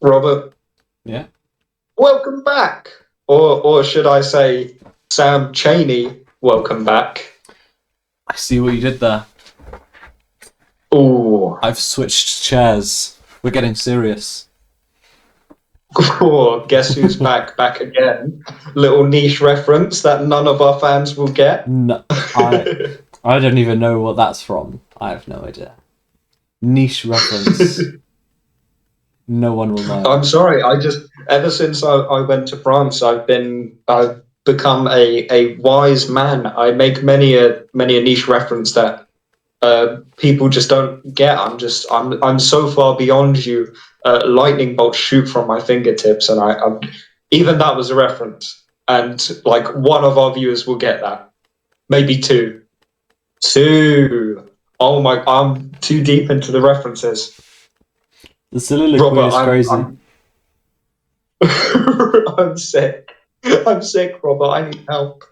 Robert, Yeah. welcome back. Or should I say, Sam Cheney, welcome back. I see what you did there. Ooh. I've switched chairs. We're getting serious. Oh, guess who's back again. Little niche reference that none of our fans will get. No, I don't even know what that's from. I have no idea. Niche reference. No one will know. I'm sorry, ever since I went to France, I've become a wise man. I make many a niche reference that people just don't get. I'm so far beyond you. Lightning bolts shoot from my fingertips, and I'm even that was a reference. And like one of our viewers will get that, maybe two. Oh my! I'm too deep into the references. The soliloquy Robert, is crazy. I'm sick. I'm sick, Robert. I need help.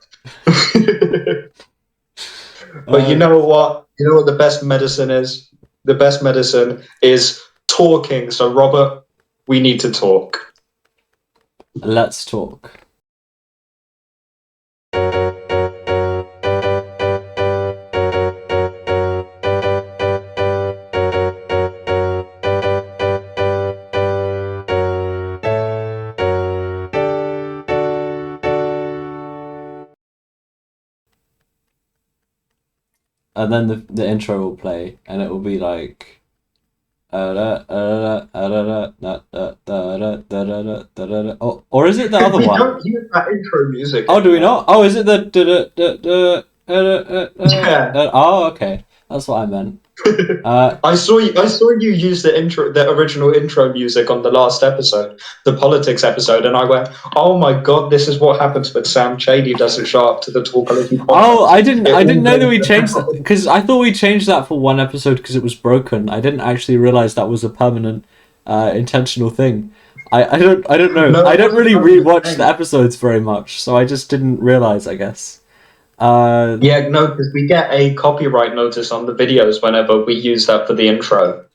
But you know what? You know what the best medicine is? The best medicine is talking. So, Robert, we need to talk. Let's talk. And then the intro will play, and it will be like, or is it the other We one? don't use that intro music. Oh, do we not? Oh, is it the Yeah. Oh, okay, that's what I meant. I saw you use the original intro music on the last episode, the politics episode, and I went, "Oh my god, this is what happens when Sam Cheney doesn't show up to the Talkology podcast." Oh, I didn't know that we changed that, because I thought we changed that for one episode because it was broken. I didn't actually realize that was a permanent, intentional thing. I don't know. No, I don't really rewatch the episodes very much, so I just didn't realize, I guess. Yeah, no, because we get a copyright notice on the videos whenever we use that for the intro,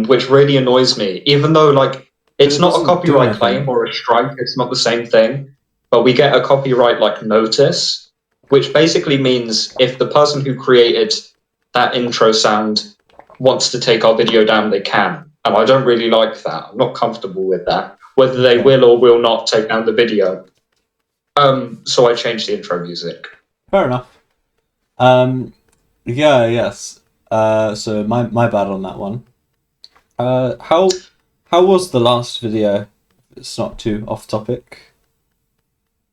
which really annoys me. Even though, like, it's it not a doesn't do copyright anything. claim or a strike, it's not the same thing, but we get a copyright, like, notice, which basically means if the person who created that intro sound wants to take our video down, they can. And I don't really like that. I'm not comfortable with that, whether they will or will not take down the video. So I changed the intro music. Fair enough. Yeah, yes. So my bad on that one. How was the last video? It's not too off topic.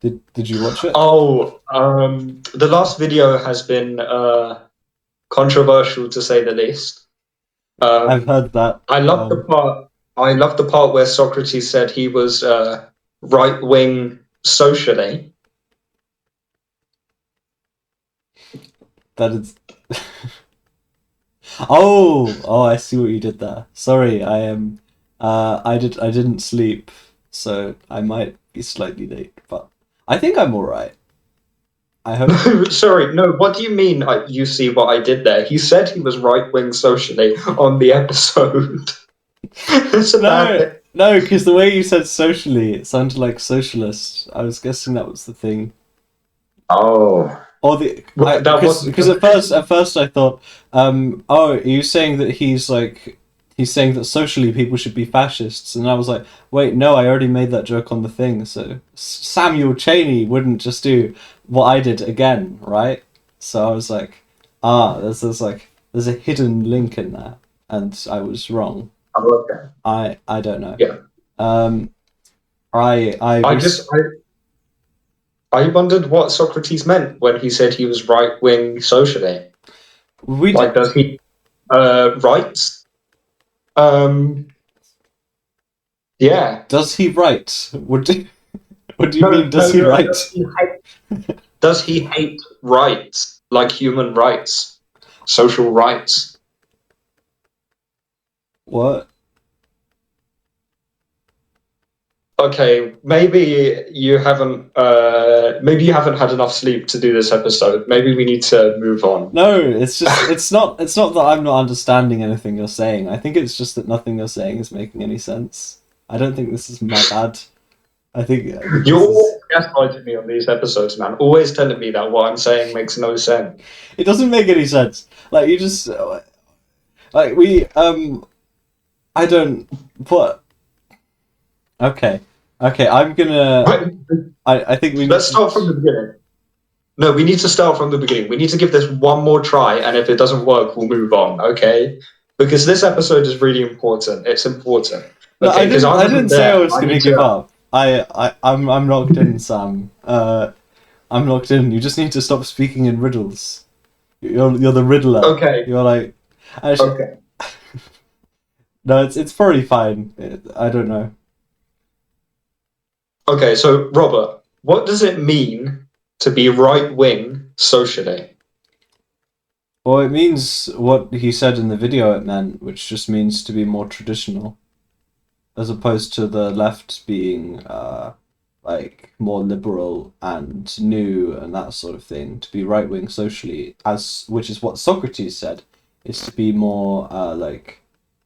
Did you watch it? Oh, the last video has been controversial to say the least. I've heard that. I love the part. I love the part where Socrates said he was right wing socially. That is. Oh! I see what you did there. Sorry, I am. I didn't sleep, so I might be slightly late, but I think I'm all right. I hope. Sorry, no. What do you mean? You see what I did there? He said he was right wing socially on the episode. That's a bad thing. No, because the way you said socially, it sounded like socialist. I was guessing that was the thing. Oh. Or because at first I thought, are you saying that he's saying that socially people should be fascists, and I was like, wait, no, I already made that joke on the thing. So Samuel Cheney wouldn't just do what I did again, right? So I was like, there's a hidden link in there, and I was wrong. Oh, okay. I don't know. Yeah. I wondered what Socrates meant when he said he was right wing socially. Does he write? Yeah. Does he write? What do you mean? Does he write? Does he hate rights, like human rights, social rights? What? Okay, maybe you haven't had enough sleep to do this episode. Maybe we need to move on. No, it's just it's not that I'm not understanding anything you're saying. I think it's just that nothing you're saying is making any sense. I don't think this is my bad. I think You're this always is. gaslighting me on these episodes, man. Always telling me that what I'm saying makes no sense. It doesn't make any sense. Like you just like we I don't. What? Okay. Okay. I'm gonna. Right, I think we need let's to. start from the beginning. No, we need to start from the beginning. We need to give this one more try, and if it doesn't work, we'll move on, okay? Because this episode is really important. It's important. No, Okay, because I I didn't wasn't say I there. was I gonna need give to. up. I'm locked in, Sam. I'm locked in. You just need to stop speaking in riddles. You're the riddler. Okay, You're like. Actually, okay. no, it's probably fine. I don't know. Okay, so Robert, what does it mean to be right wing socially? Well, it means what he said in the video it meant, which just means to be more traditional, as opposed to the left being like more liberal and new and that sort of thing. To be right wing socially, as which is what Socrates said, is to be more like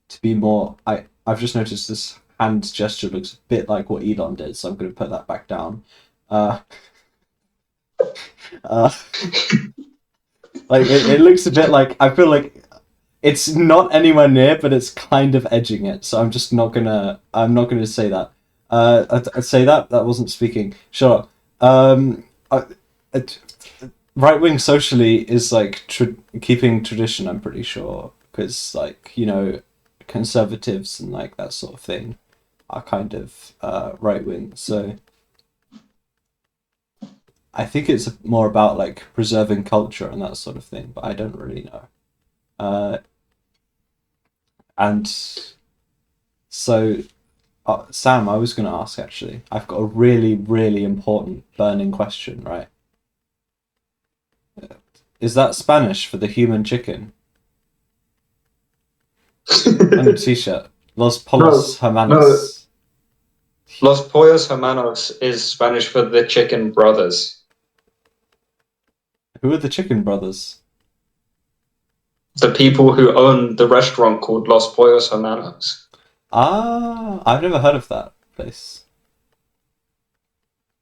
to be more. I've just noticed this hand gesture looks a bit like what Elon did, so I'm going to put that back down. Uh, uh, like it looks a bit like I feel like it's not anywhere near, but it's kind of edging it. So I'm just not gonna. I'm not gonna say that. I'd say that that wasn't speaking. Shut up. Right wing socially is like keeping tradition. I'm pretty sure because like conservatives and like that sort of thing are kind of right wing. So I think it's more about like preserving culture and that sort of thing. But I don't really know. Uh, and so Sam, I was going to ask actually. I've got a really, really important burning question, right? Is that Spanish for the human chicken on your t-shirt? Los No, Polos no. Hermanos. Los Pollos Hermanos is Spanish for the Chicken Brothers. Who are the Chicken Brothers? The people who own the restaurant called Los Pollos Hermanos. Ah, I've never heard of that place.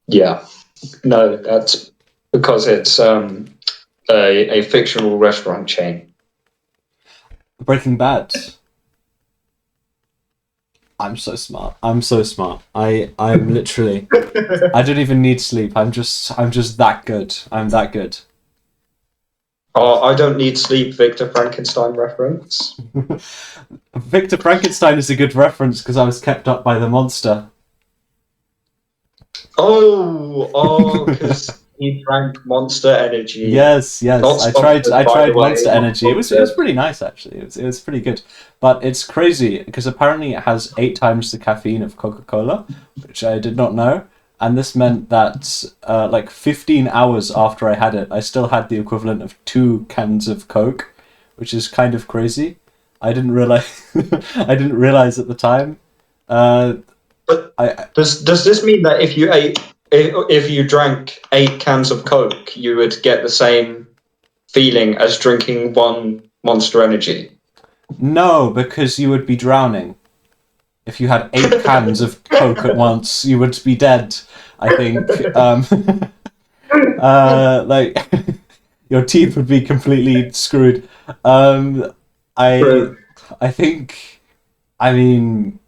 Yeah, no, that's because it's a fictional restaurant chain. Breaking Bad. I'm so smart. I'm so smart. I'm literally. I don't even need sleep. I'm just that good. I'm that good. Oh, I don't need sleep, Victor Frankenstein reference. Victor Frankenstein is a good reference because I was kept up by the monster. Because he drank Monster Energy. Yes, yes. Not sponsored, I by the tried way. Monster Not Energy. It was sponsored. pretty nice actually. It was pretty good. But it's crazy because apparently it has 8 times the caffeine of Coca-Cola, which I did not know. And this meant that like 15 hours after I had it, I still had the equivalent of 2 cans of Coke, which is kind of crazy. I didn't realize I didn't realize at the time. Uh, But I does this mean that if you drank 8 cans of Coke, you would get the same feeling as drinking one Monster Energy? No, because you would be drowning. If you had 8 cans of Coke at once, you would be dead. I think. Like your teeth would be completely screwed. I True. I think. I mean,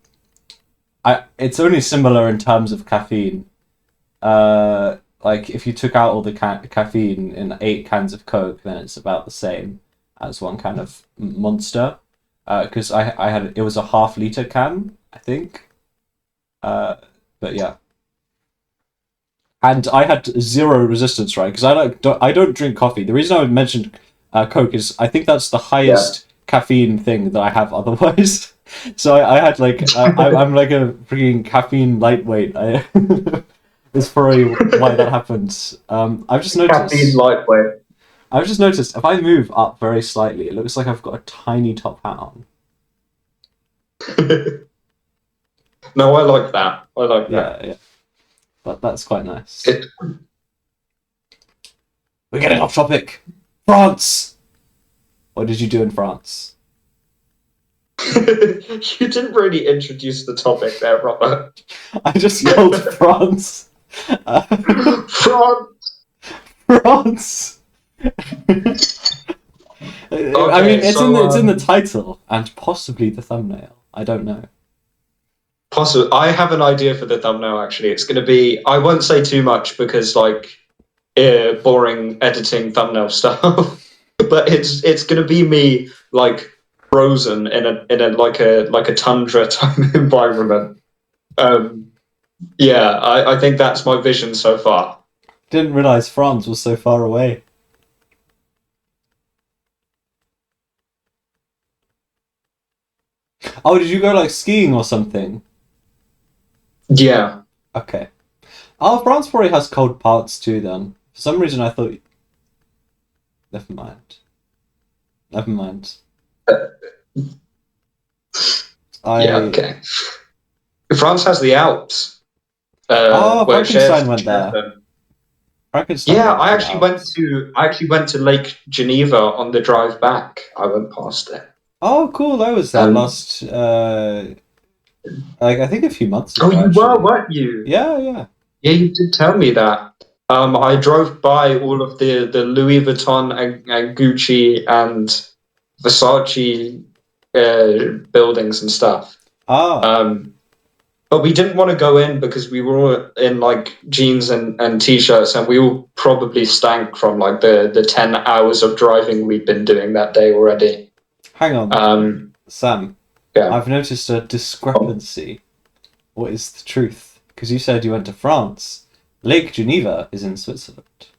it's only similar in terms of caffeine. Like if you took out all the caffeine in 8 cans of Coke, then it's about the same as 1 can of Monster. Because I had it was a half-liter can, I think. But yeah, and I had zero resistance, right? Because I don't drink coffee. The reason I mentioned Coke is I think that's the Yeah. highest caffeine thing that I have otherwise. So I had like I'm like a freaking caffeine lightweight. Is probably why that happens. Caffeine lightweight. I've just noticed if I move up very slightly, it looks like I've got a tiny top hat on. No, I like that. I like that. Yeah, yeah. That's quite nice. It, We're getting off topic. France. What did you do in France? You didn't really introduce the topic there, Robert. I just yelled France. France. France. I mean, it's in the title and possibly the thumbnail. I don't know. Possibly, I have an idea for the thumbnail. Actually, it's going to be. I won't say too much because like boring editing thumbnail stuff. But it's going to be me like frozen in a like a tundra type environment. Yeah, I think that's my vision so far. Didn't realize France was so far away. Oh, did you go like skiing or something? Yeah. Okay. Oh, France probably has cold parts too then. For some reason I thought... Never mind. Never mind. Yeah, okay. France has the Alps. Frankenstein went there. Frankenstein yeah, went I actually went to Lake Geneva on the drive back. I went past it. Oh, cool! I was there last, like I think a few months ago. Oh, you actually. weren't you? Yeah, yeah. Yeah, you did tell me that. I drove by all of the Louis Vuitton and Gucci and Versace buildings and stuff. But we didn't want to go in because we were all in like jeans and t-shirts, and we all probably stank from like the 10 hours of driving we'd been doing that day already. Hang on, Sam. Yeah. I've noticed a discrepancy. What is the truth? Because you said you went to France. Lake Geneva is in Switzerland.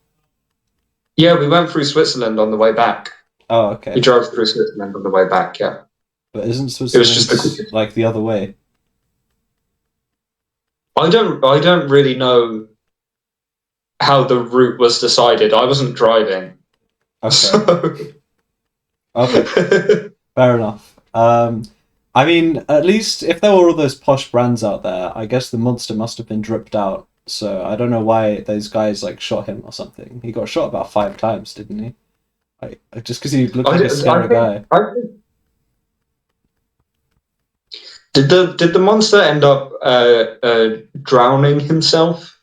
Yeah, we went through Switzerland on the way back. Oh, okay. We drove through Switzerland on the way back, yeah. But isn't Switzerland like the other way? I don't really know how the route was decided. I wasn't driving. Okay. So... Okay. Fair enough. I mean, at least if there were all those posh brands out there, I guess the monster must have been dripped out. So I don't know why those guys like shot him or something. He got shot about 5 times, didn't he? Like, just because he looked like a scary guy. Did the monster end up drowning himself?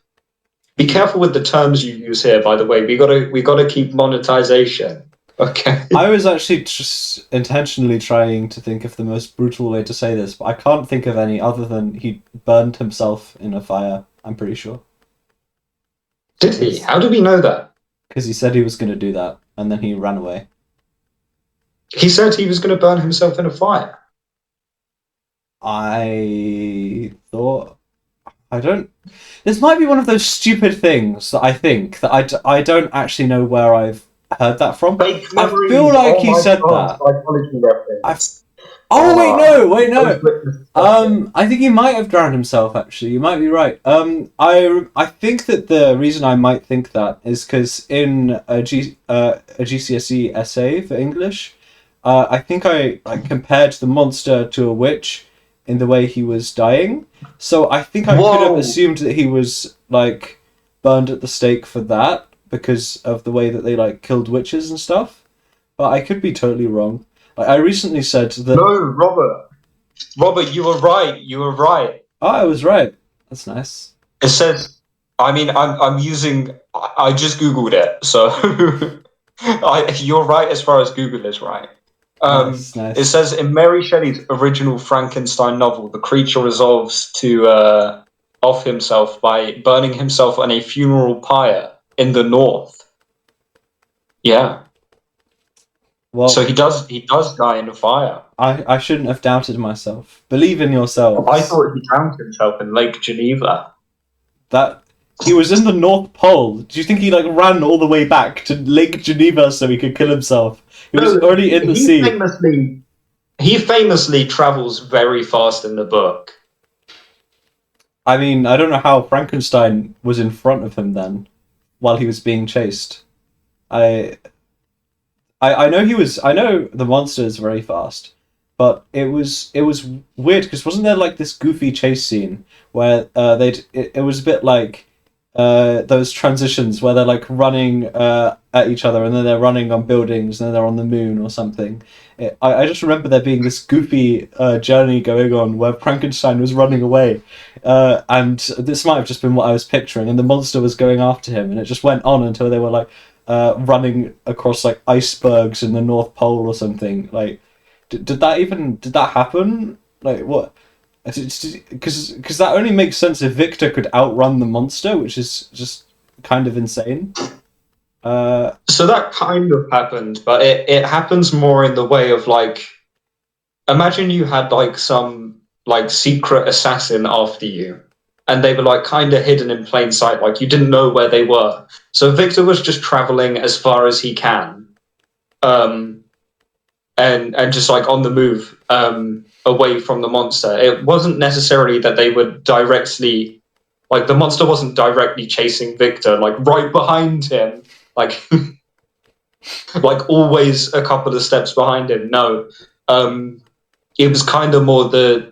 Be careful with the terms you use here, by the way. We gotta keep monetization. Okay. I was actually just intentionally trying to think of the most brutal way to say this, but I can't think of any other than he burned himself in a fire, I'm pretty sure. Did he? How do we know that? Because he said he was going to do that, and then he ran away. He said he was going to burn himself in a fire. I thought... I don't... This might be one of those stupid things that I think, that I don't actually know where I've heard that from. I feel like he said that. Wait, no. I think he might have drowned himself. Actually, you might be right. I think that the reason I might think that is because in a GCSE essay for English, I think I compared the monster to a witch in the way he was dying. So I think I could have assumed that he was like burned at the stake for that, because of the way that they like killed witches and stuff, but I could be totally wrong. Like, I recently said that. No, Robert, you were right. You were right. Oh, I was right. That's nice. It says, I mean, I'm using. I just googled it, so you're right as far as Google is right. Nice. It says in Mary Shelley's original Frankenstein novel, the creature resolves to off himself by burning himself on a funeral pyre in the north. Yeah. Well, so he does die in a fire. I shouldn't have doubted myself. Believe in yourself. I thought he drowned himself in Lake Geneva. That he was in the North Pole. Do you think he like ran all the way back to Lake Geneva so he could kill himself? He was already in the sea. He famously travels very fast in the book. I mean, I don't know how Frankenstein was in front of him then, while he was being chased. I know he was. I know the monster is very fast, but it was weird because wasn't there like this goofy chase scene where it was a bit like those transitions where they're like running at each other, and then they're running on buildings, and then they're on the moon or something. I just remember there being this goofy journey going on where Frankenstein was running away, and this might have just been what I was picturing, and the monster was going after him, and it just went on until they were like running across like icebergs in the North Pole or something. Like, did that happen? Like what? Because that only makes sense if Victor could outrun the monster, which is just kind of insane. So that kind of happened, but it happens more in the way of like, imagine you had like some like secret assassin after you, and they were like kind of hidden in plain sight, like you didn't know where they were. So Victor was just traveling as far as he can, um, and just like on the move, away from the monster. It wasn't necessarily that they were directly, like the monster wasn't directly chasing Victor, like right behind him, like like always a couple of steps behind him. No, it was kind of more the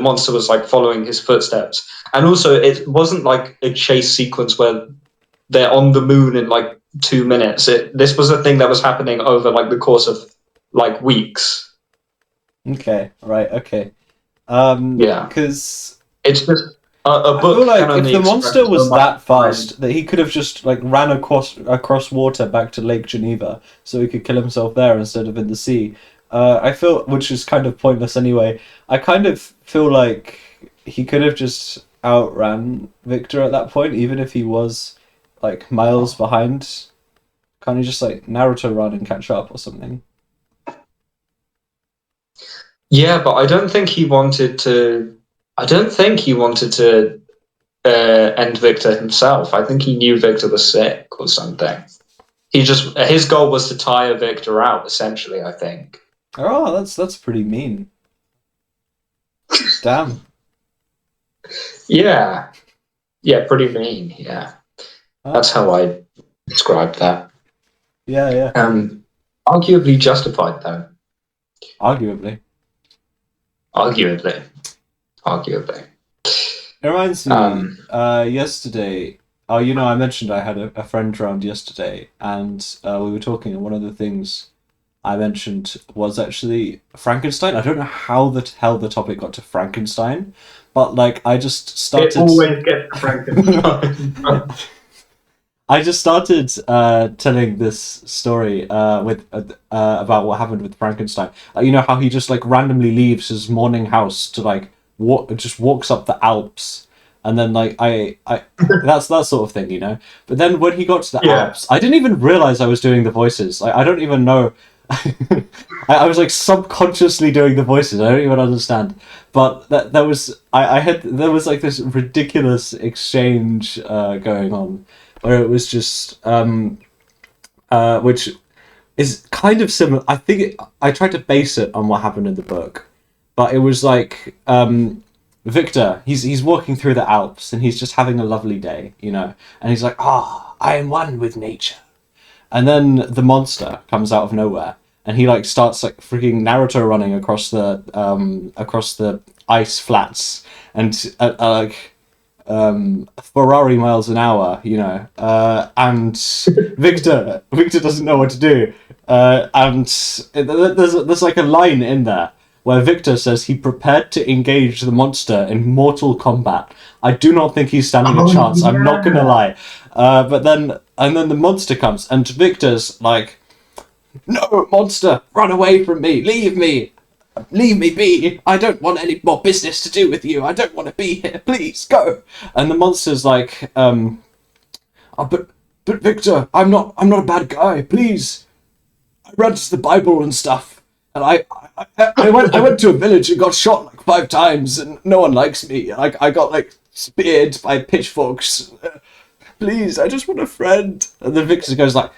monster was like following his footsteps, and also it wasn't like a chase sequence where they're on the moon in like 2 minutes. This was a thing that was happening over like the course of like weeks. Okay, right, okay. Yeah, Because it's just a I feel book like can if only the express monster so was much that time. fast that he could have just like ran across water back to Lake Geneva, so he could kill himself there instead of in the sea. I feel, which is kind of pointless anyway. I kind of feel like he could have just outran Victor at that point, even if he was like miles behind. Can't he just like Naruto run and catch up or something? Yeah, but I don't think he wanted to. I don't think he wanted to end Victor himself. I think he knew Victor was sick or something. He just his goal was to tire Victor out. Essentially, I think. Oh, that's pretty mean. Damn. Yeah, yeah, pretty mean. Yeah, Oh, that's how I described that. yeah, yeah. Arguably justified, though. Arguably. Arguably, arguably. It reminds me, Um, yesterday, oh, I mentioned I had a friend round yesterday, and we were talking, and one of the things I mentioned was actually Frankenstein. I don't know how the hell the topic got to Frankenstein, but like I just it started. always gets Frankenstein. I just started telling this story about what happened with Frankenstein. You know how he just like randomly leaves his morning house to like just walks up the Alps, and then like I that's that sort of thing. But then when he got to the Yeah. Alps, I didn't even realize I was doing the voices. Like I don't even know. I was like subconsciously doing the voices. I don't even understand. But that was I had there was like this ridiculous exchange going on where it was just which is kind of similar. I think I tried to base it on what happened in the book, but it was like Victor. He's walking through the Alps and he's just having a lovely day, and he's like, I am one with nature. And then the monster comes out of nowhere, and he like starts like freaking Naruto running across the ice flats, and like Ferrari miles an hour, and Victor doesn't know what to do, and there's like a line in there where Victor says he prepared to engage the monster in mortal combat. I do not think he's standing a Oh chance. I'm not gonna yeah. lie, and then the monster comes, and Victor's like, "No, monster, run away from me! Leave me! Leave me be! I don't want any more business to do with you. I don't want to be here. Please go." And the monster's like, "Oh, but Victor, I'm not a bad guy. Please, I read the Bible and stuff, and I went to a village and got shot like 5 times, and no one likes me. I got like speared by pitchforks. Please, I just want a friend." And then Victor goes like,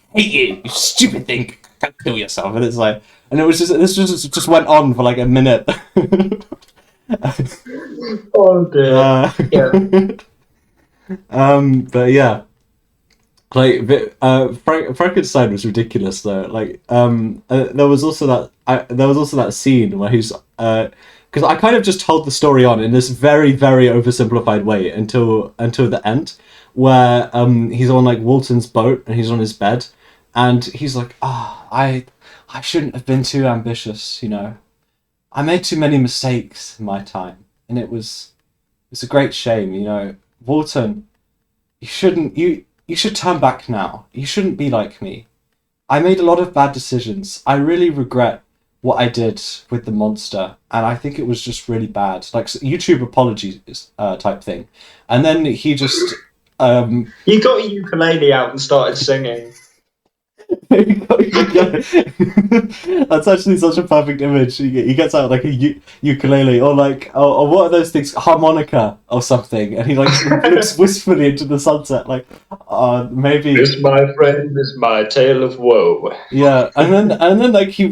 "Hate you, you stupid thing! Go kill yourself." And it's like, and it was just went on for like a minute. Oh dear. uh, Yeah. but yeah, like Frankenstein was ridiculous though. Like there was also that scene where because I kind of just told the story on in this very, very oversimplified way until the end, where he's on like Walton's boat and he's on his bed, and he's like, I shouldn't have been too ambitious, you know. I made too many mistakes in my time, and it's a great shame, you know. Walton, you should turn back now. You shouldn't be like me. I made a lot of bad decisions. I really regret what I did with the monster, and I think it was just really bad, like YouTube apologies type thing. And then he just You got a ukulele out and started singing. That's actually such a perfect image. He gets out like a ukulele or like or what are those things, harmonica or something, and he like looks wistfully into the sunset, like maybe This, my friend, is my tale of woe. yeah. And then like he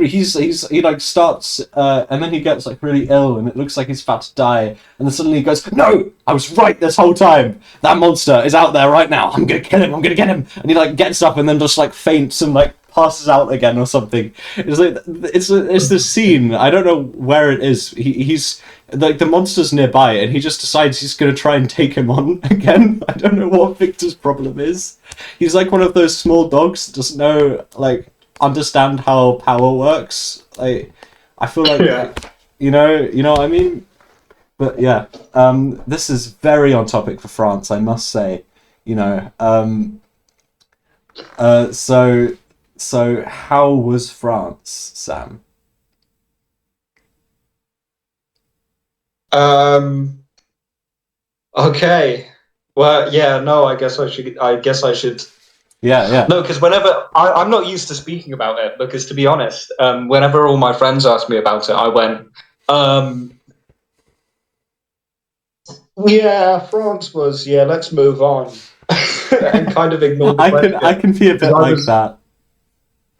like starts and then he gets like really ill and it looks like he's about to die, and then suddenly he goes, "No, I was right this whole time. That monster is out there right now. I'm gonna kill him. I'm gonna get him." And he like gets up and then just like faints and like passes out again or something. It's like it's this scene. I don't know where it is. He's like the monster's nearby and he just decides he's gonna try and take him on again. I don't know what Victor's problem is. He's like one of those small dogs that doesn't know understand how power works. Like I feel like Yeah. you know what I mean? But yeah, this is very on topic for France, I must say. You know, so how was France, Sam? Okay. Well, yeah. No, I guess I should. I guess I should. Yeah. No, because whenever I'm not used to speaking about it, because to be honest, whenever all my friends asked me about it, I went, yeah, France was, yeah, let's move on, and kind of ignored the I question. can be a bit I like was, that.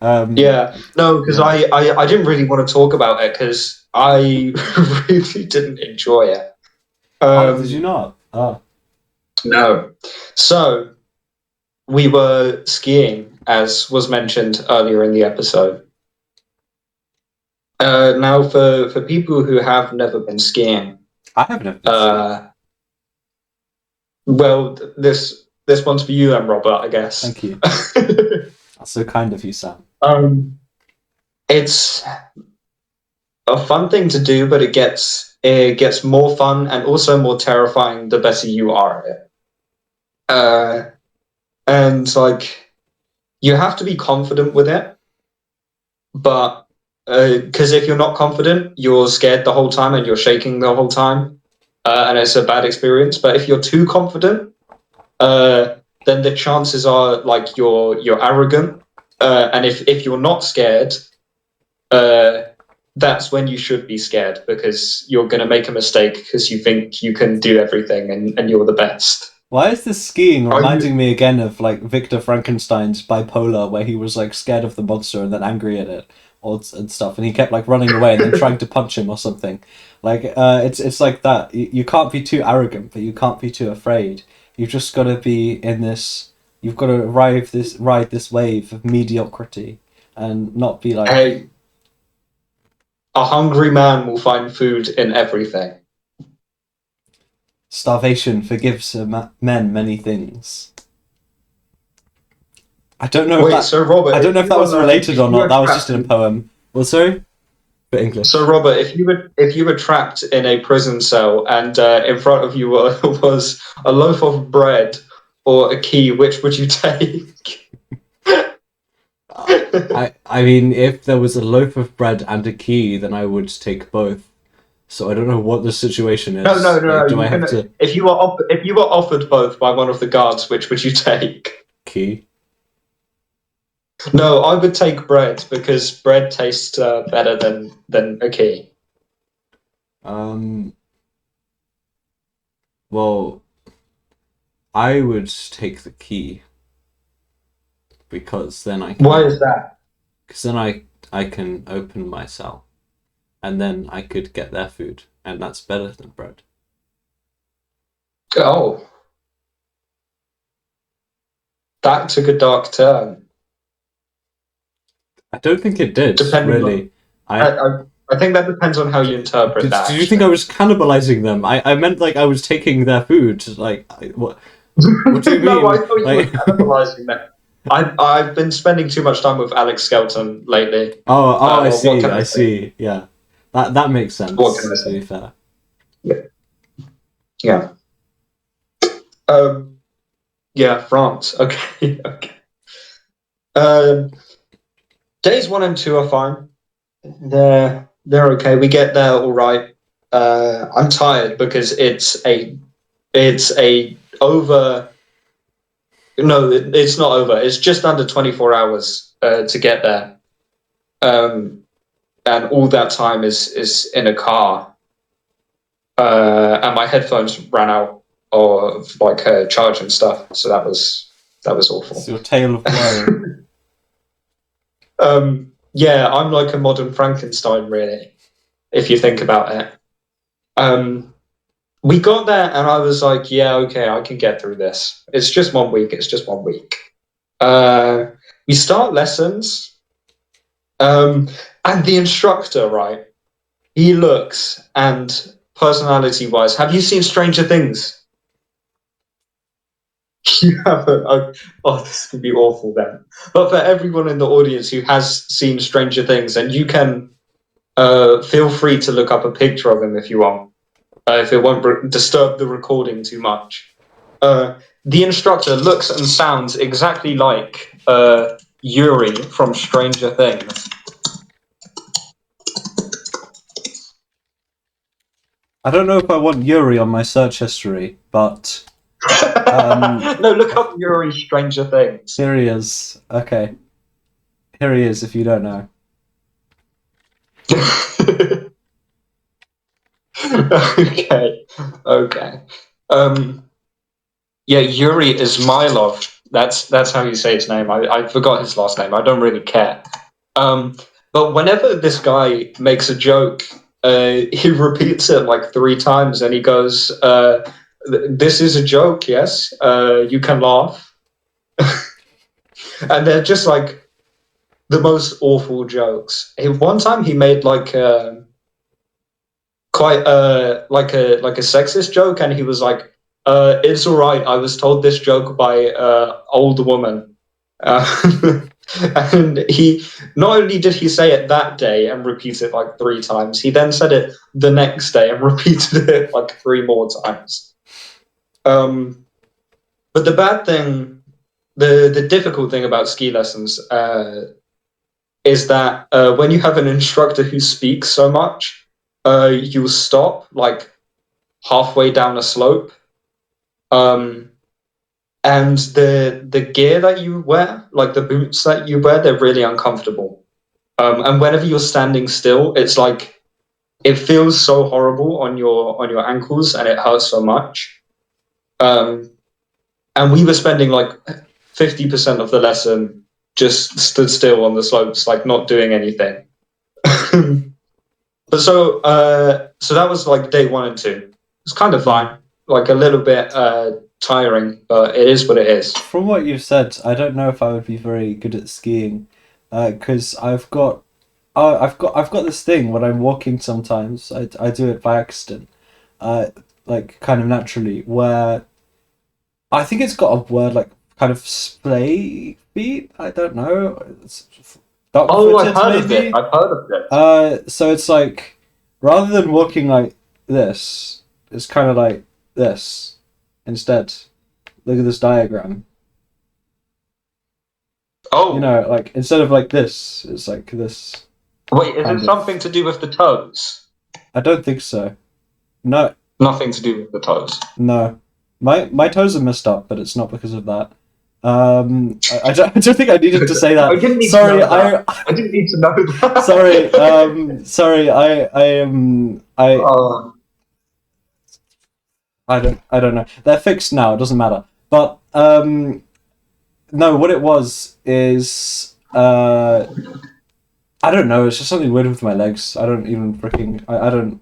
yeah, no, because Yeah. I didn't really want to talk about it because I really didn't enjoy it. Oh, did you not? Oh. No. So we were skiing, as was mentioned earlier in the episode. Now, for people who have never been skiing, I have never been skiing. well, this one's for you then, Robert, I guess. Thank you. That's so kind of you, Sam. It's a fun thing to do, but it gets more fun and also more terrifying the better you are at it. And like you have to be confident with it, but because if you're not confident, you're scared the whole time and you're shaking the whole time, and it's a bad experience. But if you're too confident, then the chances are like you're arrogant, and if you're not scared, that's when you should be scared because you're going to make a mistake because you think you can do everything and you're the best. Why is this skiing reminding me again of like Victor Frankenstein's Bipolar, where he was like scared of the monster and then angry at it and stuff, and he kept like running away and then trying to punch him or something. Like it's like that. You can't be too arrogant, but you can't be too afraid. You've just got to be in this. You've got to ride this wave of mediocrity and not be like. Hey, a hungry man will find food in everything. Starvation forgives men many things. I don't know. Wait, so Robert, I don't know if that was related or not. That was just in a poem. Well, sorry, but English. So Robert, if you were trapped in a prison cell and in front of you was a loaf of bread or a key, which would you take? I mean, if there was a loaf of bread and a key, then I would take both. So I don't know what the situation is. No. Like, do I have to? If you were offered both by one of the guards, which would you take? Key. No, I would take bread because bread tastes better than a key. Well, I would take the key because then I can. Why is that? Because then I can open my cell, and then I could get their food, and that's better than bread. Oh, that took a dark turn. I don't think it did. Depending really. on, I think that depends on how you interpret that. Did you think I was cannibalizing them? I meant like I was taking their food. Like what? What do you mean? No, I thought you were Like, cannibalizing them. I've been spending too much time with Alex Skelton lately. I Well, what see. can I I say? see. Yeah, that makes sense. What can I To be say? fair. Yeah. Yeah. Um, yeah, France. Okay. Okay. Um, days 1 and 2 are fine. They're okay. We get there all right. I'm tired because it's a over. No, it's not over. It's just under 24 hours to get there, and all that time is in a car. And my headphones ran out of like charge and stuff, so that was awful. It's your tale of woe. Yeah, I'm like a modern Frankenstein, really, if you think about it. We got there, and I was like, yeah, okay, I can get through this. It's just 1 week. It's just 1 week. Uh, we start lessons, and the instructor, right? He looks and personality-wise, have you seen Stranger Things? You haven't. Oh, this could be awful then. But for everyone in the audience who has seen Stranger Things, and you can feel free to look up a picture of him if you want, if it won't disturb the recording too much. The instructor looks and sounds exactly like Yuri from Stranger Things. I don't know if I want Yuri on my search history, but No, look up Yuri Stranger Things. here he is. Okay, here he is. If you don't know. Okay. Okay. Yeah, Yuri Ismailov. That's how you say his name. I forgot his last name. I don't really care. But whenever this guy makes a joke, he repeats it like 3 times, and he goes, "This is a joke. Yes, you can laugh." And they're just like the most awful jokes. One time he made like quite like a sexist joke, and he was like, "It's all right. I was told this joke by old woman." And he not only did he say it that day and repeat it like 3 times, he then said it the next day and repeated it like 3 more times. But the bad thing, the difficult thing about ski lessons is that when you have an instructor who speaks so much, you'll stop like halfway down a slope. And the gear that you wear, like the boots that you wear, they're really uncomfortable. And whenever you're standing still, it's like it feels so horrible on your ankles, and it hurts so much. And we were spending like 50% of the lesson just stood still on the slopes, like not doing anything. But so that was like day 1 and 2. It's kind of fine, like a little bit tiring, but it is what it is. From what you've said, I don't know if I would be very good at skiing, because I've got this thing when I'm walking. Sometimes I do it by accident, like kind of naturally, where I think it's got a word like kind of splay feet. I don't know. It's Oh, I've duck-footed, heard of it. maybe. I've heard of it. So it's like rather than walking like this, it's kind of like this instead. Look at this diagram. Oh, You know, like instead of like this, it's like this. wait, is kind it of. something to do with the toes? I don't think so. No, Nothing to do with the toes. no. My toes are messed up, but it's not because of that. I don't think I needed to say that. I didn't need Sorry, to know that. I didn't need to know that. sorry. Oh. I don't know. They're fixed now. It doesn't matter. But no, what it was is I don't know. It's just something weird with my legs. I don't even freaking. I don't.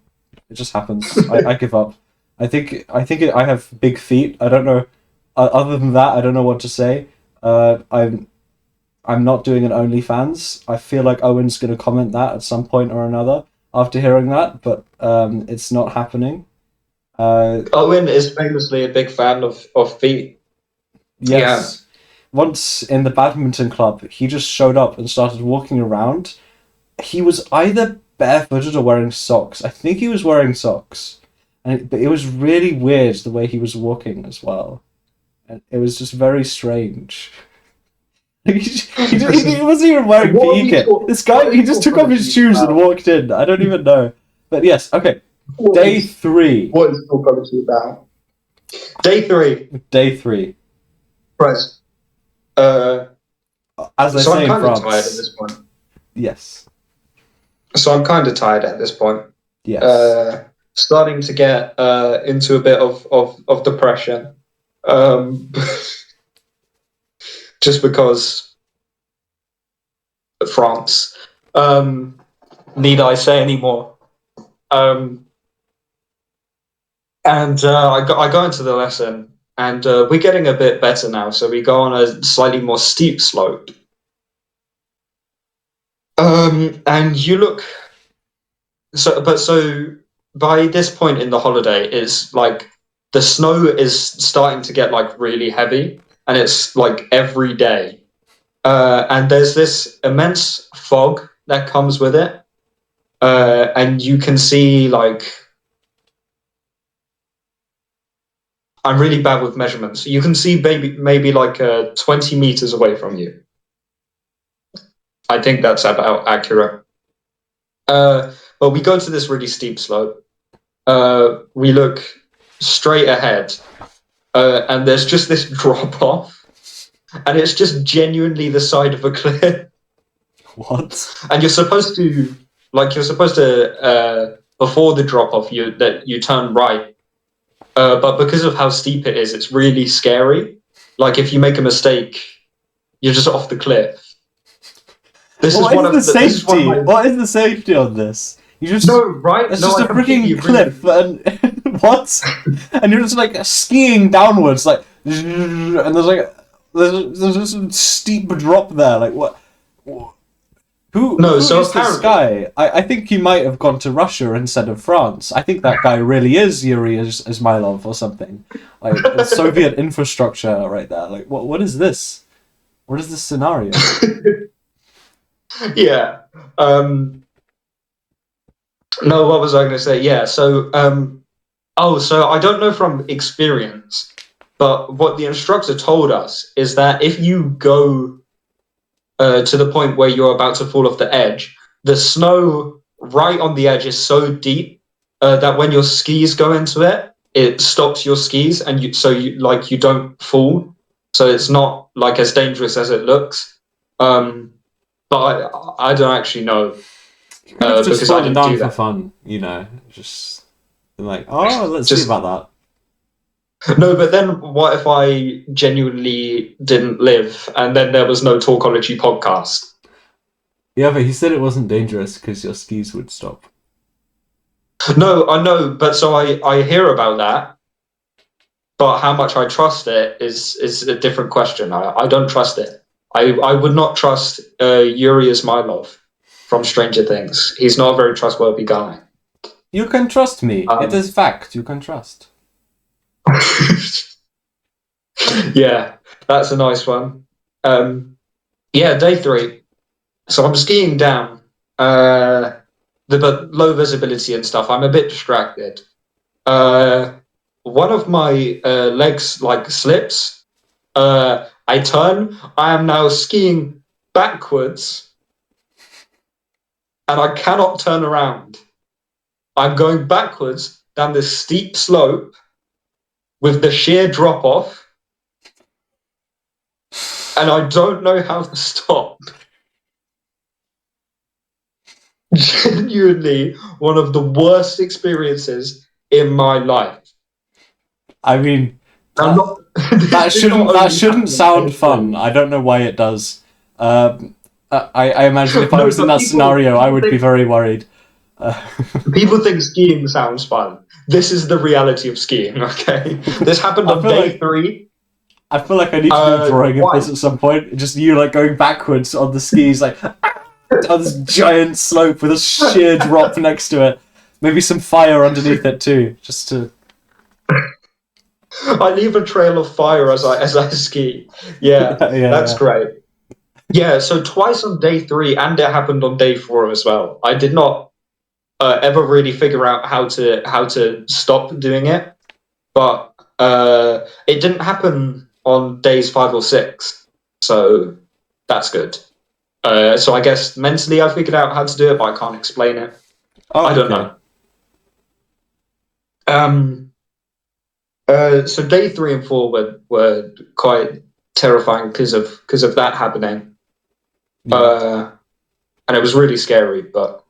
It just happens. I give up. I have big feet. I don't know. Other than that, I don't know what to say. I'm not doing an OnlyFans. I feel like Owen's going to comment that at some point or another. after hearing that, but it's not happening. Owen is famously a big fan of feet. Yeah. Yes. Once in the badminton club, he just showed up and started walking around. He was either barefooted or wearing socks. I think he was wearing socks. But it was really weird the way he was walking as well. And it was just very strange. He wasn't even wearing PE kit. This guy, he just took off his shoes and walked in. I don't even know. But yes, okay. Day 3. What is Talkology about? Day 3. Day 3. Right. As I so say I'm in kind of France. tired at this point. Yes. So I'm kind of tired at this point. Yes. Starting to get into a bit of depression. Just because France. Need I say any more? And I go into the lesson, and we're getting a bit better now. So we go on a slightly more steep slope. And you look. So by this point in the holiday, it's like the snow is starting to get like really heavy, and it's like every day. And there's this immense fog that comes with it, and you can see like. I'm really bad with measurements. You can see maybe like 20 meters away from you. I think that's about accurate. But we go to this really steep slope. We look straight ahead, and there's just this drop off, and it's just genuinely the side of a cliff. What? And you're supposed to before the drop off, you turn right. But because of how steep it is, it's really scary. Like if you make a mistake, you're just off the cliff. What is the safety on this? You just It's just a freaking cliff, and what? And you're just like skiing downwards, like, and there's just a steep drop there. Like what? Who is this guy? I think he might have gone to Russia instead of France. I think that guy really is Yuri Ismailov or something. Like the Soviet infrastructure right there. Like what is this? What is this scenario? Yeah. No, what was I going to say? Yeah. So, so I don't know from experience, but what the instructor told us is that if you go to the point where you're about to fall off the edge, the snow right on the edge is so deep that when your skis go into it, it stops your skis, and you don't fall. So it's not like as dangerous as it looks. But I don't actually know. Just because falling down for fun, just like, let's see about that. No, but then what if I genuinely didn't live, and then there was no Talkology podcast? Yeah, but he said it wasn't dangerous because your skis would stop. No, I know, but so I hear about that, but how much I trust it is a different question. I don't trust it. I would not trust Yuri Ismailov from Stranger Things. He's not a very trustworthy guy. You can trust me. It is fact. You can trust. Yeah, that's a nice one. Day 3. So I'm skiing down. The low visibility and stuff. I'm a bit distracted. One of my legs like slips. I turn. I am now skiing backwards, and I cannot turn around. I'm going backwards down this steep slope with the sheer drop off, and I don't know how to stop. Genuinely, one of the worst experiences in my life. I mean, that shouldn't sound fun. I don't know why it does. I imagine if I was in that scenario, I would be very worried. People think skiing sounds fun. This is the reality of skiing, okay? This happened on day 3. I feel like I need to do a drawing of this at some point. Just you like going backwards on the skis, like. on this giant slope with a sheer drop next to it. Maybe some fire underneath it too, just to. I leave a trail of fire as I ski. Yeah, that's Yeah. great. Yeah, so twice on day 3, and it happened on day 4 as well. I did not ever really figure out how to stop doing it, but it didn't happen on days 5 or 6, so that's good. So I guess mentally I figured out how to do it, but I can't explain it. Oh, I don't okay. know. So day 3 and 4 were quite terrifying because of that happening. Yeah. And it was really scary. But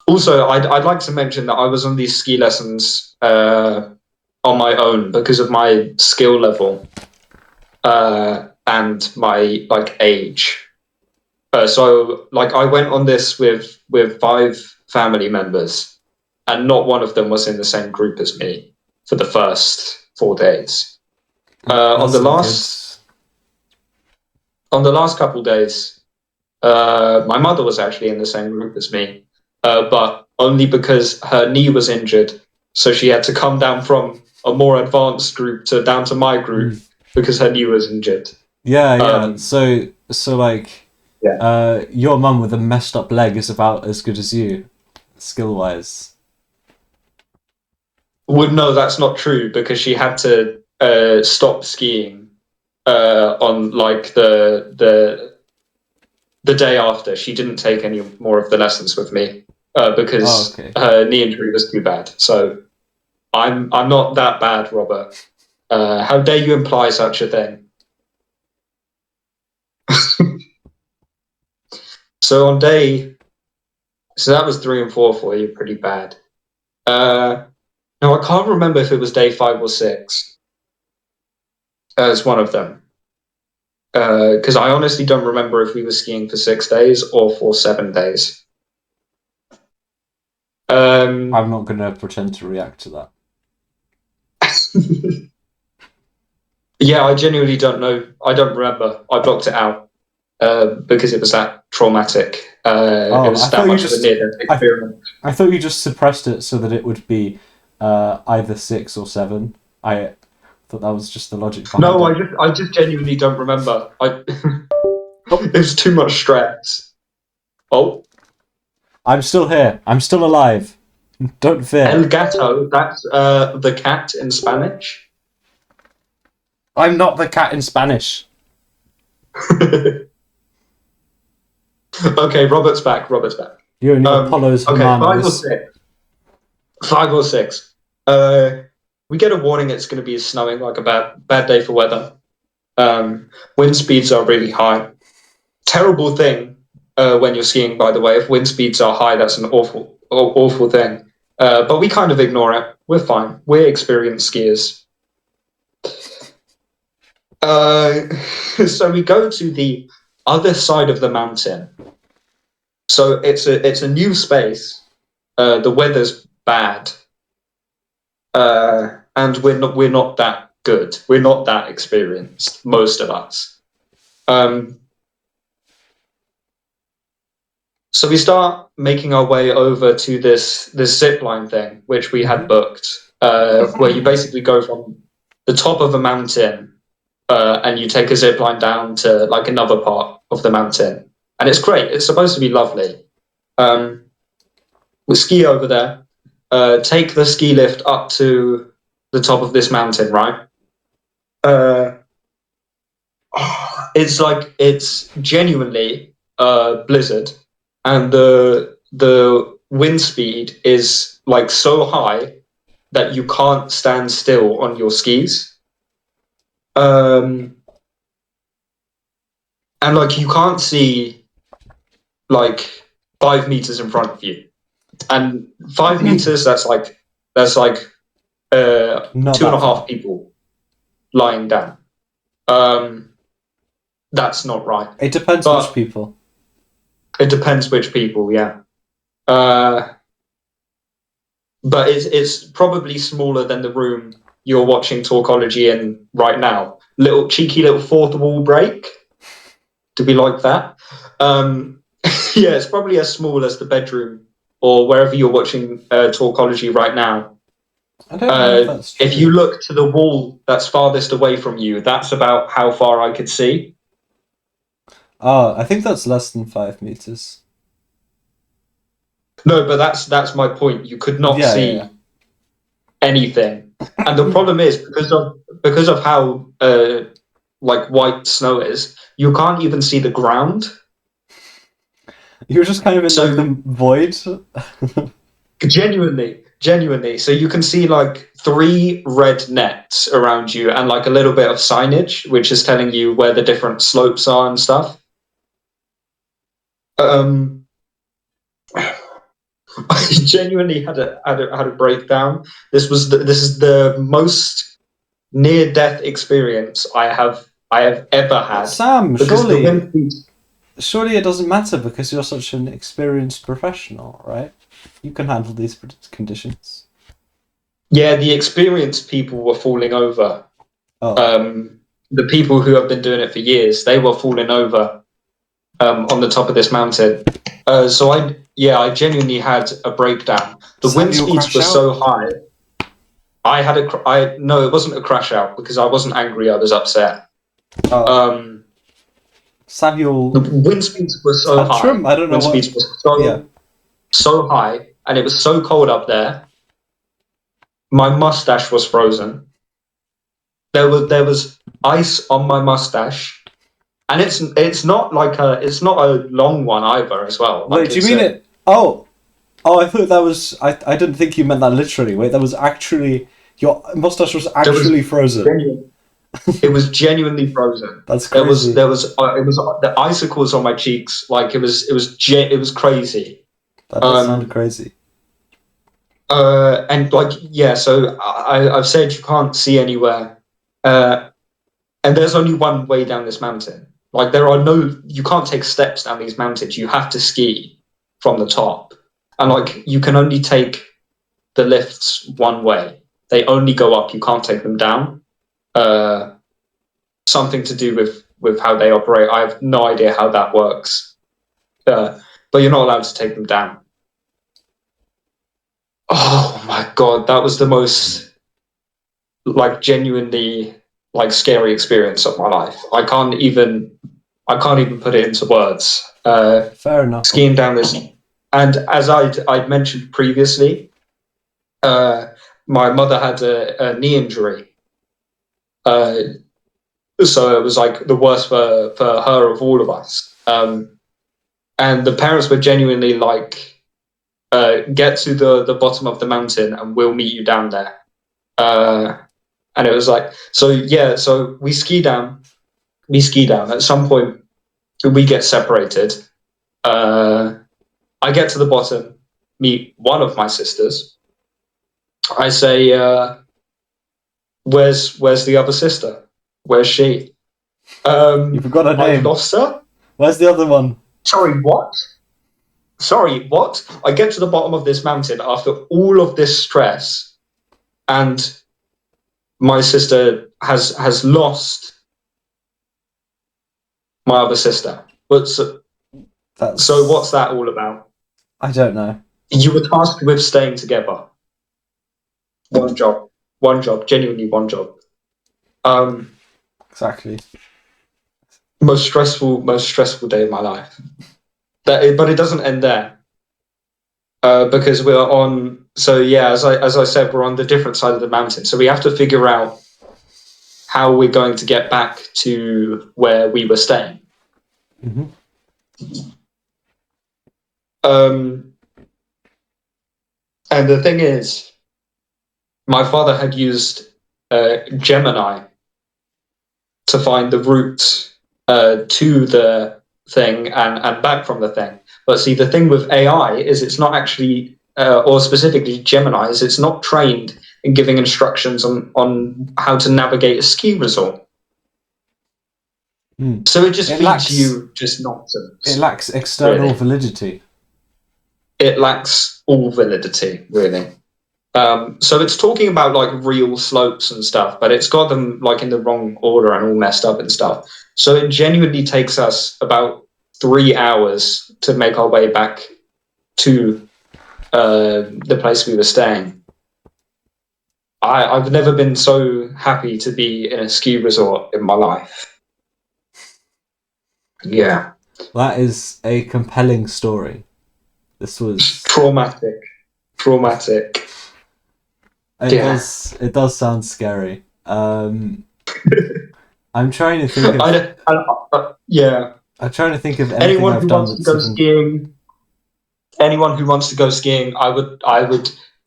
also, I'd like to mention that I was on these ski lessons on my own because of my skill level and my like age. So like I went on this with 5 family members, and not one of them was in the same group as me for the first 4 days. On That's the not good. last couple days, my mother was actually in the same group as me, but only because her knee was injured, so she had to come down from a more advanced group down to my group because her knee was injured. Yeah, yeah. Um, So like, yeah. your mum with a messed up leg is about as good as you, skill wise. Would no, that's not true because she had to stop skiing on like the day after. She didn't take any more of the lessons with me Oh, because okay. her knee injury was too bad. So I'm not that bad, Robert. How dare you imply such a thing? So on day, so that was 3 and 4 for you, pretty bad. No, I can't remember if it was day 5 or 6 as one of them. Because I honestly don't remember if we were skiing for 6 days or for 7 days. I'm not gonna pretend to react to that. Yeah, I genuinely don't know. I don't remember. I blocked it out because it was that traumatic. It Oh, was that much of a near-death experience. I thought you just suppressed it so that it would be either 6 or 7. I thought that was just the logic behind No, it. I just genuinely don't remember. Oh, It was too much stress. Oh, I'm still here. I'm still alive. Don't fear. El gato. That's the cat in Spanish. I'm not the cat in Spanish. Okay, Robert's back. Robert's back. You and your Apollo's Okay, 5 or hermanos. 6. 5 or 6. We get a warning it's going to be snowing, like a bad day for weather. Wind speeds are really high. Terrible thing when you're skiing, by the way. If wind speeds are high, that's an awful thing. But we kind of ignore it. We're fine. We're experienced skiers. So we go to the other side of the mountain. So it's a new space. The weather's bad, and we're not that good. We're not that experienced, most of us. So we start making our way over to this zip line thing, which we had booked, where you basically go from the top of a mountain and you take a zip line down to like another part of the mountain, and it's great. It's supposed to be lovely. We ski over there, take the ski lift up to the top of this mountain, right? Uh, it's genuinely blizzard, and the wind speed is like so high that you can't stand still on your skis. And like you can't see like 5 meters in front of you, and 5 meters that's like Not two and that a half far. people lying down. Um, that's not right. It depends which But people. it depends which people, yeah. Uh, but it's probably smaller than the room you're watching Talkology in right now. Little cheeky little fourth wall break. Do we like that? Um, yeah, it's probably as small as the bedroom or wherever you're watching Talkology right now. I don't know if that's true. If you look to the wall that's farthest away from you, that's about how far I could see. Oh, I think that's less than 5 meters. No, but that's my point. You could not Yeah, yeah, see anything, and the problem is because of how like white snow is, you can't even see the ground. You're just kind of in like So the void. genuinely, so you can see like three red nets around you and like a little bit of signage, which is telling you where the different slopes are and stuff. Um, I genuinely had a breakdown. This is the most near death experience I have ever had Sam, because the wind speeds. surely it doesn't matter because you're such an experienced professional, right? You can handle these conditions. Yeah, the experienced people were falling over. Oh, The people who have been doing it for years, they were falling over on the top of this mountain. So I genuinely had a breakdown. The Sam, wind you'll speeds crash were out. so high. No, it wasn't a crash out because I wasn't angry. I was upset. Oh, Um, Sam, the you'll wind speeds were so high. tantrum. I don't know Wind what. speeds were Yeah. so high, and it was so cold up there. My mustache was frozen. There was ice on my mustache, and it's not a long one either as well. Wait, Like do you it's mean a it? Oh, oh, I thought that was. I didn't think you meant that literally. Wait, that was actually your mustache was there was actually frozen. genuine, it was genuinely frozen. That's crazy. It was the icicles on my cheeks. Like it was crazy. That does sound Um, crazy. and like yeah, so I've said you can't see anywhere. Uh, and there's only one way down this mountain. Like you can't take steps down these mountains. You have to ski from the top, and like you can only take the lifts one way. They only go up. You can't take them down. Uh, Something to do with how they operate. I have no idea how that works. But you're not allowed to take them down. Oh my god, that was the most like genuinely like scary experience of my life. I can't even put it into words. Fair enough. Skiing down this, and as I'd mentioned previously, uh, my mother had a knee injury, uh, so it was like the worst for her of all of us. And the parents were genuinely like, "Get to the bottom of the mountain, and we'll meet you down there." And it was like, so yeah, so we ski down. We ski down. At some point, we get separated. I get to the bottom, meet one of my sisters. I say, where's the other sister? Where's she?" You forgot her I've name. lost her. Where's the other one? Sorry, what? Sorry, what? I get to the bottom of this mountain after all of this stress, and my sister has lost my other sister. But so what's that all about? I don't know. You were tasked with staying together. One job, genuinely one job. Exactly. Most stressful day of my life. But it doesn't end there because we're on. So yeah, as I said, we're on the different side of the mountain. So we have to figure out how we're going to get back to where we were staying. Mm-hmm. And the thing is, my father had used Gemini to find the route to the thing and back from the thing. But see, the thing with AI is it's not actually, or specifically Gemini, is it's not trained in giving instructions on how to navigate a ski resort. So it just feeds you just nonsense. It lacks external validity. It lacks all validity, really. So it's talking about like real slopes and stuff, but it's got them like in the wrong order and all messed up and stuff. So it genuinely takes us about 3 hours to make our way back to the place we were staying. I've never been so happy to be in a ski resort in my life. Yeah. That is a compelling story. This was traumatic. It does sound scary. I'm trying to think of. Yeah. I'm trying to think of anything I've done that's anyone who wants to go skiing, I would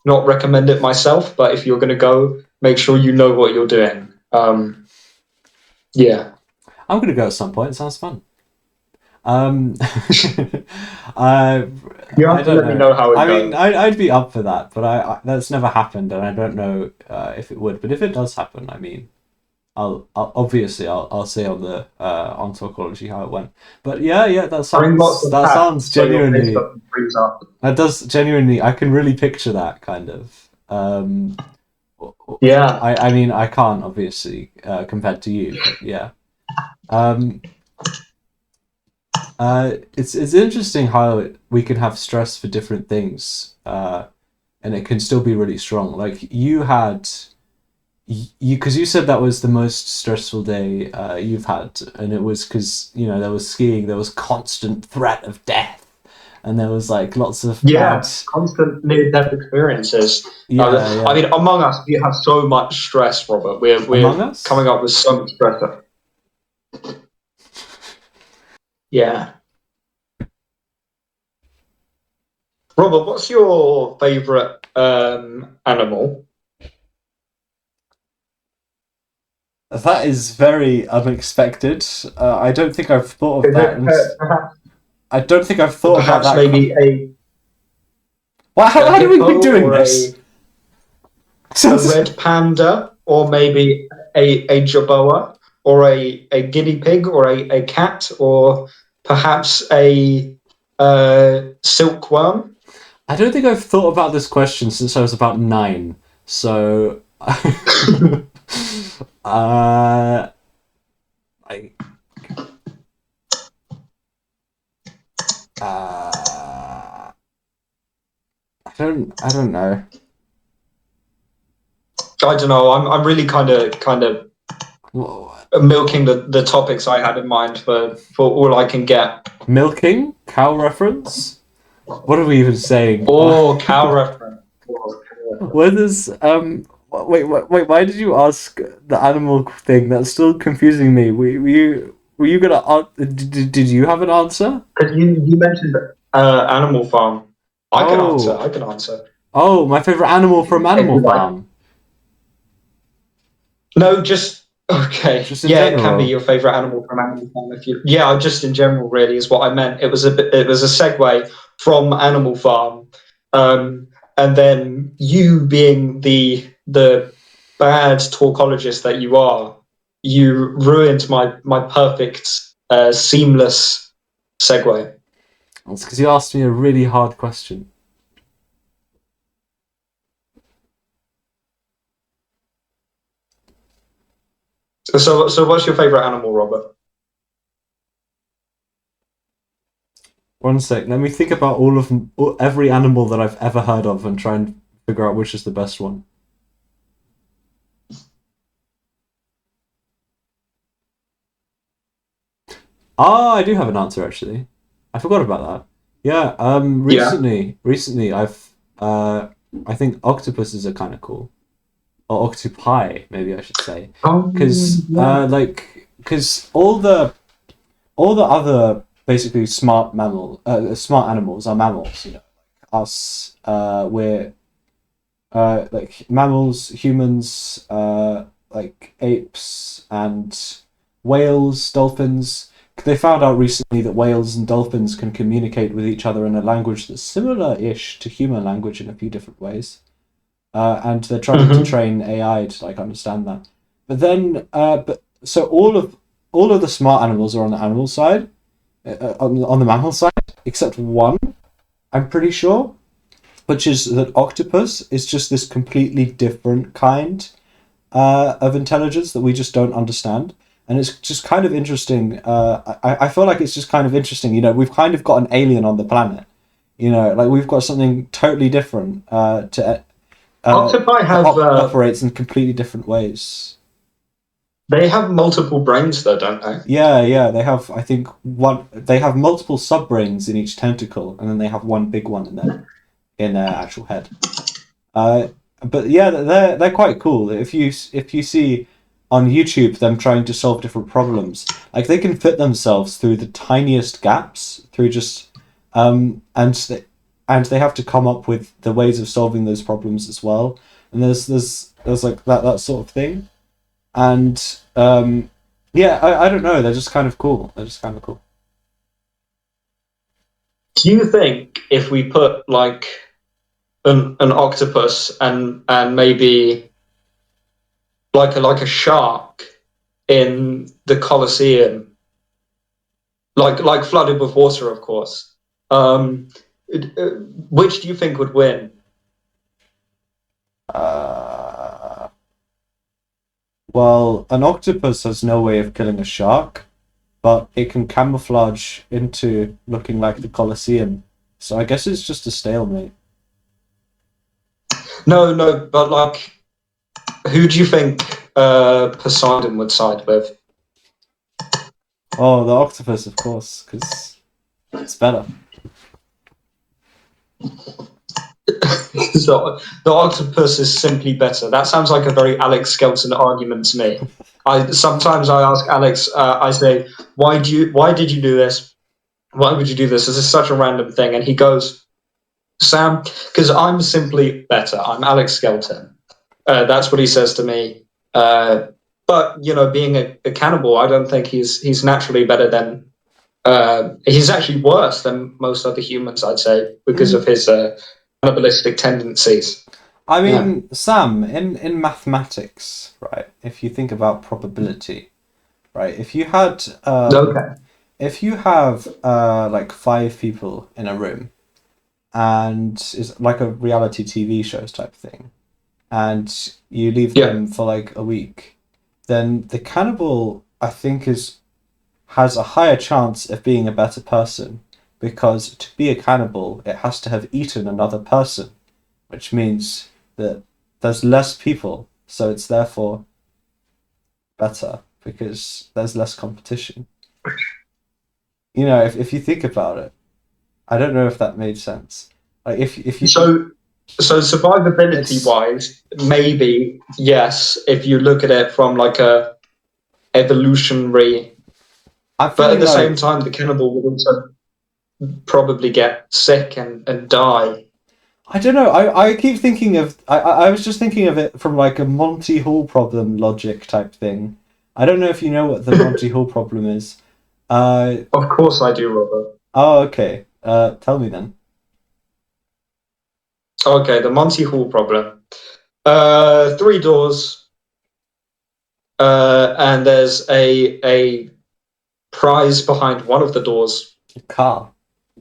not recommend it myself, but if you're going to go, make sure you know what you're doing. Yeah. I'm going to go at some point. It sounds fun. You have to let me know how it goes. I mean, I'd be up for that, but I that's never happened, and I don't know if it would. But if it does happen, I mean, I'll obviously say on the on Talkology how it went. But yeah, that sounds genuinely. That does genuinely. I can really picture that kind of. Yeah. I mean, I can't obviously compared to you, but yeah. It's interesting how we can have stress for different things, and it can still be really strong. Like because you said that was the most stressful day you've had, and it was because there was skiing, there was constant threat of death, and there was like lots of constant near-death experiences. Yeah. I mean, among us, we have so much stress, Robert. We're coming up with so much stress. Yeah. Robert, what's your favourite animal? That is very unexpected. I don't think I've thought of that. I don't think I've thought about that. Maybe how do we be doing this? A red panda, or maybe a jaboa, or a guinea pig, or a cat, or perhaps a silkworm? I don't think I've thought about this question since I was about 9. So, I don't know. I don't know. I'm really kind of milking the topics I had in mind for all I can get. Milking? Cow reference? What are we even saying? Oh, cow reference. What is wait, why did you ask the animal thing? That's still confusing me. Were you gonna did you have an answer? Because you mentioned Animal Farm. I can answer. Oh, my favorite animal from Animal Farm. No, just okay. Just in general. It can be your favorite animal from Animal Farm just in general really is what I meant. It was a segue from Animal Farm, and then you being the bad talkologist that you are, you ruined my perfect seamless segue. That's because you asked me a really hard question. So what's your favorite animal, Robert? One sec. Let me think about every animal that I've ever heard of and try and figure out which is the best one. I do have an answer actually. I forgot about that. Yeah. Recently, I've I think octopuses are kind of cool, or octopi, maybe I should say, because all the other basically smart animals are mammals. Us, we're like mammals, humans, like apes and whales, dolphins. They found out recently that whales and dolphins can communicate with each other in a language that's similar-ish to human language in a few different ways, and they're trying to train AI to understand that. But then, so all of the smart animals are on the animal side, on the mammal side, except one, I'm pretty sure, which is that octopus is just this completely different kind of intelligence that we just don't understand. And it's just kind of interesting. I feel like it's just kind of interesting. You know, we've kind of got an alien on the planet. You know, like we've got something totally different Octopi have operates in completely different ways. they have multiple brains though, don't they? Yeah. They have, I think, one. They have multiple subbrains in each tentacle, and then they have one big one in their actual head. Uh, but yeah, they're quite cool. If you see on YouTube them trying to solve different problems, like they can fit themselves through the tiniest gaps through just and they have to come up with the ways of solving those problems as well. And there's like that sort of thing. And yeah, I don't know. They're just kind of cool. They're just kind of cool. Do you think if we put like an octopus and maybe like a shark in the Colosseum, like flooded with water, of course, which do you think would win? Well, an octopus has no way of killing a shark, but it can camouflage into looking like the Colosseum. So I guess it's just a stalemate. No, but like, who do you think Poseidon would side with? Oh, the octopus, of course, because it's better. The octopus is simply better. That sounds like a very Alex Skelton argument to me. Sometimes I ask Alex, I say, why did you do this? Why would you do this? This is such a random thing. And he goes, Sam, because I'm simply better. I'm Alex Skelton. That's what he says to me. But you know, being a cannibal, I don't think he's naturally better than. He's actually worse than most other humans, I'd say, because of his cannibalistic tendencies. I Yeah. mean, Sam, in mathematics, right? If you think about probability, right? Okay. If you have like 5 people in a room, and it's like a reality TV shows type thing, and you leave Yeah. them for like a week, then the cannibal, I think, has a higher chance of being a better person, because to be a cannibal, it has to have eaten another person, which means that there's less people, so it's therefore better because there's less competition. You know, if you think about it, I don't know if that made sense. Like if you think So survivability it's, wise, maybe yes, if you look at it from like a evolutionary, I'm but at feeling the same like time, the cannibal would also probably get sick and die. I don't know. I keep thinking of I was just thinking of it from like a Monty Hall problem logic type thing. I don't know if you know what the Monty Hall problem is. Uh Of course, I do, Robert. oh, okay. Tell me then. Okay, the Monty Hall problem. Three doors, and there's a prize behind one of the doors. Car.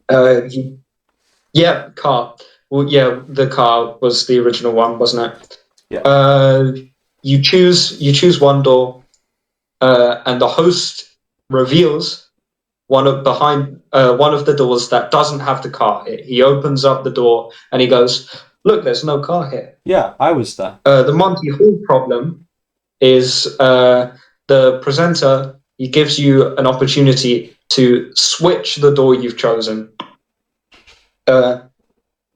You, yeah, car. Well, yeah, the car was the original one, wasn't it? Yeah. You choose one door, and the host reveals one of the doors that doesn't have the car. He opens up the door and he goes, "Look, there's no car here." Yeah, I was there. The Monty Hall problem is the presenter. He gives you an opportunity to switch the door you've chosen. Uh,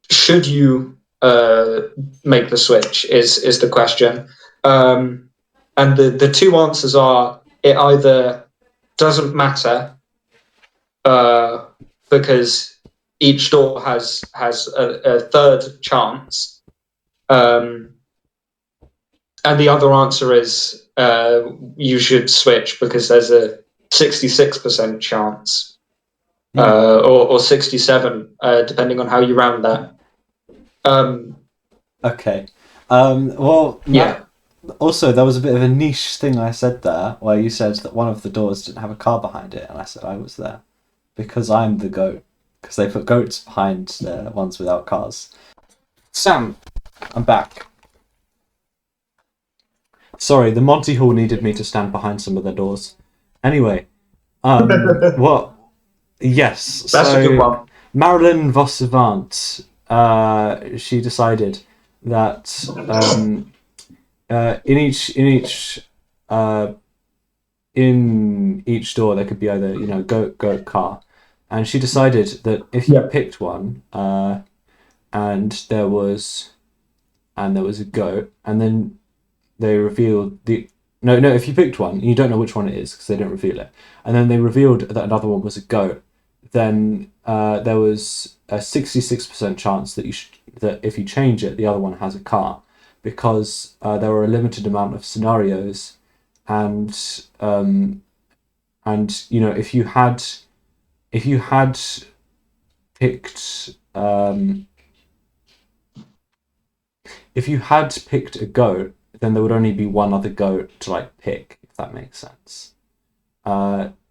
should you make the switch? Is the question. And the two answers are: it either doesn't matter, because each door has a third chance, and the other answer is you should switch because there's a 66% chance, or 67, depending on how you round that. Okay. Well, Yeah. also there was a bit of a niche thing I said there, where you said that one of the doors didn't have a car behind it, and I said I was there because I'm the goat. Because they put goats behind the ones without cars. Sam, I'm back. Sorry, the Monty Hall needed me to stand behind some of their doors. Anyway, what? Yes. That's a good So one. Marilyn Vossevant, she decided that uh, in each door there could be either goat, car, and she decided that if you Yeah. picked one, and there was a goat, and then they revealed the no, if you picked one, you don't know which one it is because they don't reveal it, and then they revealed that another one was a goat, then there was a 66% chance that that if you change it, the other one has a car, because there were a limited amount of scenarios, and if you had picked if you had picked a goat, then there would only be one other goat to like pick, if that makes sense.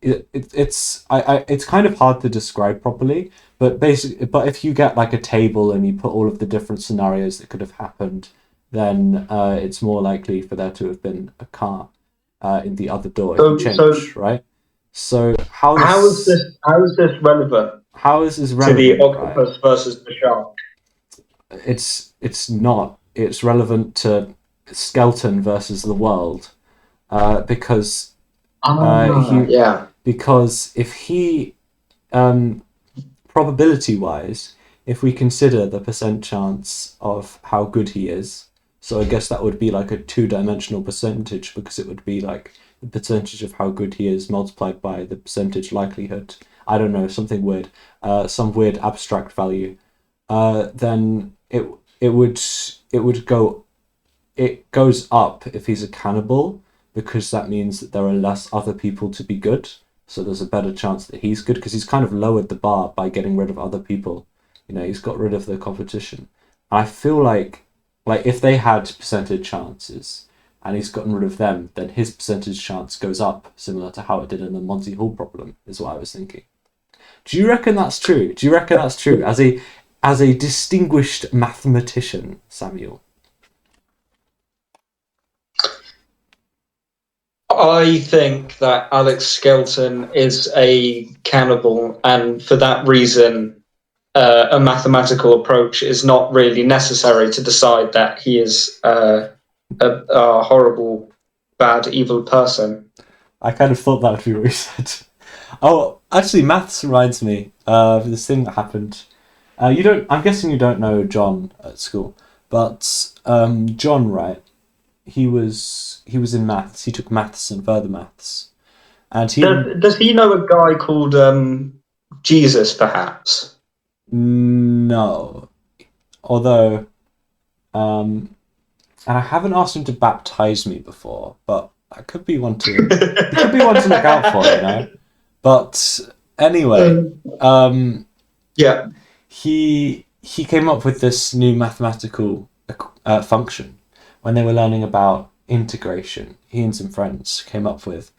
It's kind of hard to describe properly, but if you get like a table and you put all of the different scenarios that could have happened, then it's more likely for there to have been a car in the other door if you So change, right? So how is this relevant how is this to the relevant, right? octopus versus the shark? It's not. It's relevant to Skelton versus the world, because he Yeah. because if he probability wise, if we consider the percent chance of how good he is, so I guess that would be like a two-dimensional percentage, because it would be like the percentage of how good he is multiplied by the percentage likelihood. I don't know, something weird, some weird abstract value. Then it would go it goes up if he's a cannibal, because that means that there are less other people to be good. So there's a better chance that he's good, because he's kind of lowered the bar by getting rid of other people. He's got rid of the competition. I feel like if they had percentage chances and he's gotten rid of them, then his percentage chance goes up, similar to how it did in the Monty Hall problem, is what I was thinking. Do you reckon that's true? Do you reckon that's true as a distinguished mathematician, Samuel? I think that Alex Skelton is a cannibal, and for that reason, a mathematical approach is not really necessary to decide that he is a horrible, bad, evil person. I kind of thought that would be what you said. Oh, actually, maths reminds me of this thing that happened. You don't. I'm guessing you don't know John at school, but John, right? He was in maths. He took maths and further maths, and he Does he know a guy called Jesus, perhaps? no. Although, and I haven't asked him to baptize me before, but that could be one to it could be one to look out for. But anyway, Yeah. he came up with this new mathematical function when they were learning about integration. He and some friends came up with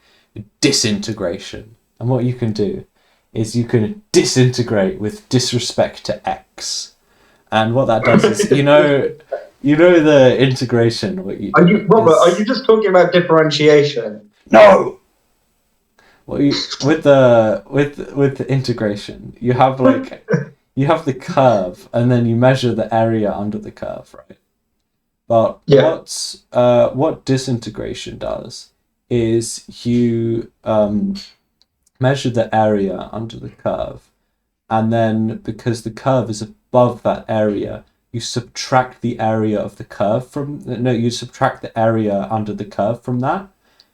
disintegration, and what you can do is you can disintegrate with disrespect to x, and what that does is the integration. Are you, Robert? Are you just talking about differentiation? No. Well, with the integration, you have the curve, and then you measure the area under the curve, right? But Yeah. what disintegration does is you measure the area under the curve, and then because the curve is above that area, you subtract the area of the curve you subtract the area under the curve from that.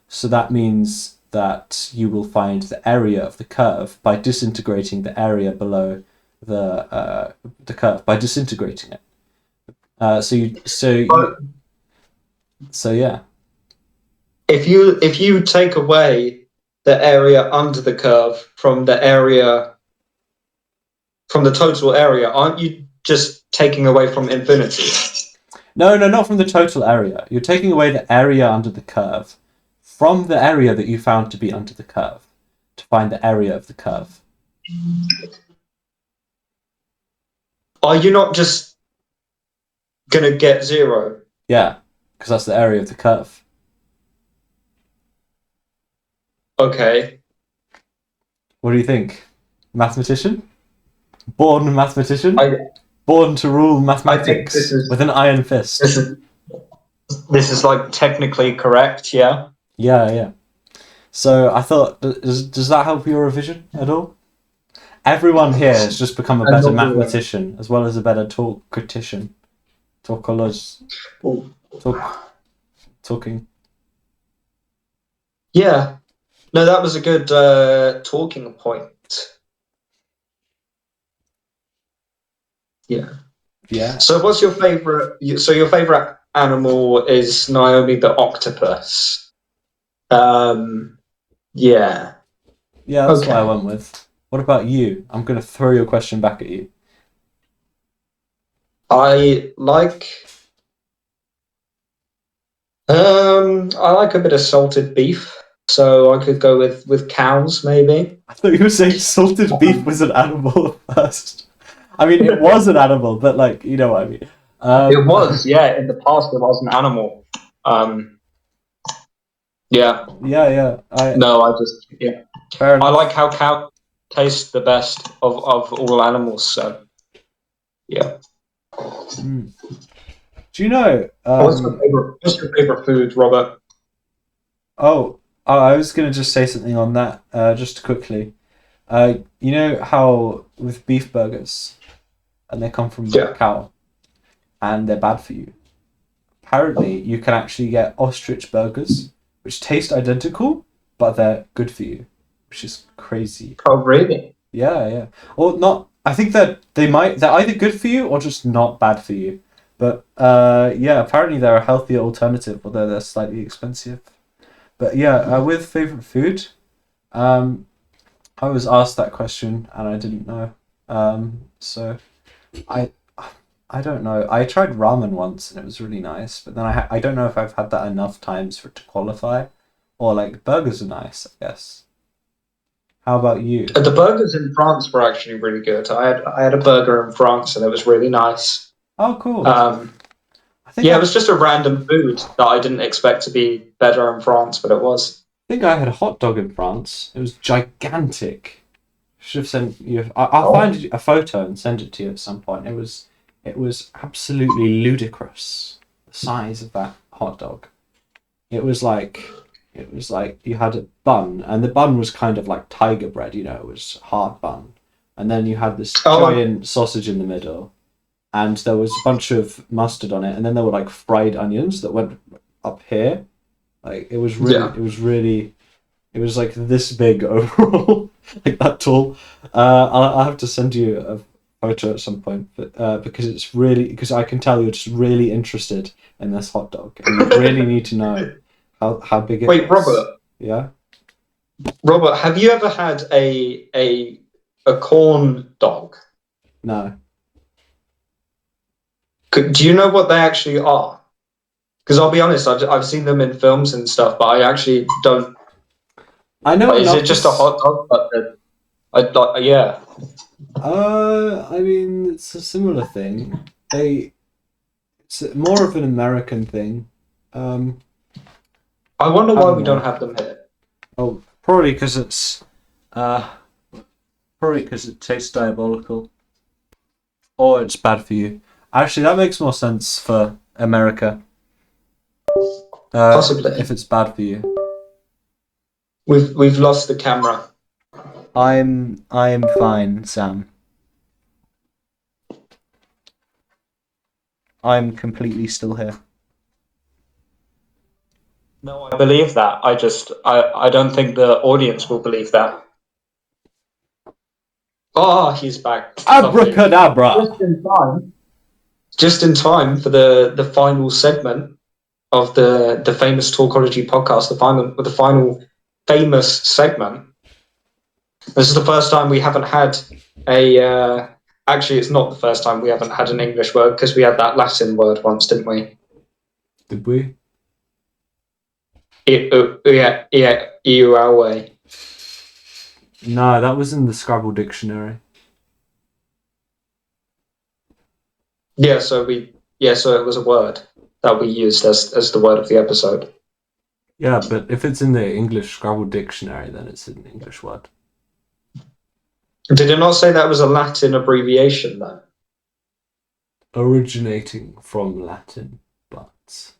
So that means that you will find the area of the curve by disintegrating the area below the curve, by disintegrating it. But So yeah. if you take away the area under the curve from the total area, aren't you just taking away from infinity? No, not from the total area. You're taking away the area under the curve from the area that you found to be under the curve to find the area of the curve. Are you not just gonna get zero? Yeah, because that's the area of the curve. Okay. What do you think? Mathematician? Born mathematician? I Born to rule I think mathematics with an iron fist. this is this is like technically correct. Yeah. Yeah, yeah. So I thought, does that help your revision at all? Everyone here has just become a And better not really. mathematician as well as a better talkitician. Talkology. Oh, Talking. yeah. No, that was a good talking point. Yeah. Yeah. So, what's your favorite? So, your favorite animal is Naomi the octopus. Um, yeah. Yeah, that's what I Okay. went with. What about you? I'm going to throw your question back at you. I like I like a bit of salted beef, so I could go with cows maybe. I thought you were saying salted beef was an animal at first. I mean, it was an animal, but like, you know what I mean. It was, yeah. In the past, it was an animal. Um, yeah. Yeah, yeah. No, I just yeah. Fair I like enough. how cows taste the best of all animals. So yeah. Mm. Do you know? What's your favorite food, Robert? I was gonna just say something on that, just quickly. You know how with beef burgers, and they come from Yeah. cow, and they're bad for you. Apparently, you can actually get ostrich burgers, which taste identical, but they're good for you, which is crazy. Oh, really? Yeah, yeah. Or not. I think that they're either good for you or just not bad for you. But yeah, apparently they're a healthier alternative, although they're slightly expensive. But yeah, with favorite food, um, I was asked that question and I didn't know. So I I don't know. I tried ramen once and it was really nice, but then I don't know if I've had that enough times for it to qualify. Or like burgers are nice, I guess. How about you? The burgers in France were actually really good. I had a burger in France and it was really nice. Oh, cool. Um, I think yeah, it I was just a random food that I didn't expect to be better in France, but it was. think I had a hot dog in France. It was gigantic. Should have sent you. I'll Oh, find a photo and send it to you at some point. It was absolutely ludicrous. The size of that hot dog. It was like you had a bun, and the bun was kind of like tiger bread. You know, it was hard bun, and then you had this oh, giant sausage in the middle, and there was a bunch of mustard on it, and then there were like fried onions that went up here. Like yeah. it was like this big overall, like that tall. I'll have to send you a photo at some point, but because it's really because I can tell you're just really interested in this hot dog, and you really need to know how big it Wait, was. Yeah. Robert, have you ever had a corn dog? No. Do you know what they actually are? Because I'll be honest, I've seen them in films and stuff, but I actually don't. I know Is it enough to. just a hot dog? But yeah. I mean, it's a similar thing. It's more of an American thing. Um, I wonder I why don't we don't know. have them here. Oh, probably because uh, it tastes diabolical. Or it's bad for you. Actually, that makes more sense for America. If Possibly. it's bad for you. We've lost the camera. I'm fine, Sam. I'm completely still here. No, I believe that. I don't think the audience will believe that. Oh, he's back. Lovely. Abracadabra. Just in time. Just in time for the final segment of the famous Talkology podcast, the final famous segment. This is the first time we haven't had a. Actually, it's not the first time we haven't had an English word because we had that Latin word once, didn't we? Did we? Yeah, yeah, Iuawe. No, that was in the Scrabble dictionary. Yeah, so it was a word that we used as the word of the episode. Yeah, but if it's in the English Scrabble dictionary, then it's an English word. Did it not say that was a Latin abbreviation though? Originating from Latin, but it's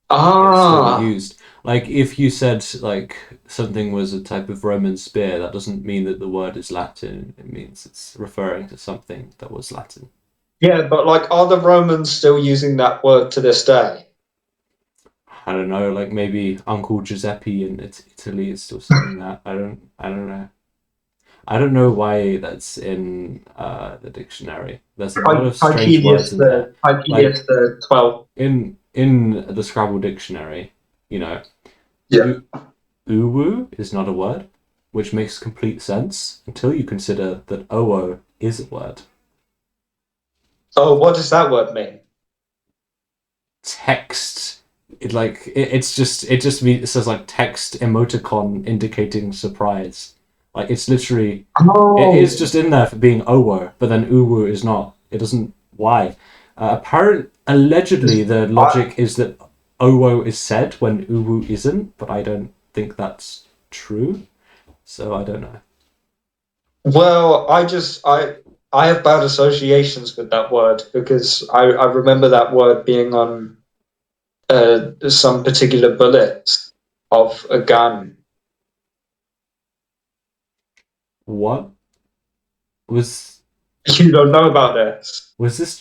still Ah, used. Like if you said like something was a type of Roman spear, that doesn't mean that the word is Latin. It means it's referring to something that was Latin. yeah, but like, are the Romans still using that word to this day? I don't know, like maybe Uncle Giuseppe in Italy is still saying that. I don't know. I don't know why that's in the dictionary. There's a lot of strange words in there. Hypelius Like the 12th. in the Scrabble dictionary, you know, Yeah. u- uwu is not a word, which makes complete sense until you consider that owo is a word. Oh, what does that word mean? Text, it says like text emoticon indicating surprise. Like it's literally it is Oh, just in there for being owo, but then uwu is not. It doesn't. Why? Allegedly, the I, logic is that owo is said when uwu isn't, but I don't think that's true. So I don't know. well, I have bad associations with that word because I remember that word being on some particular bullets of a gun. What was You don't know about this. was this?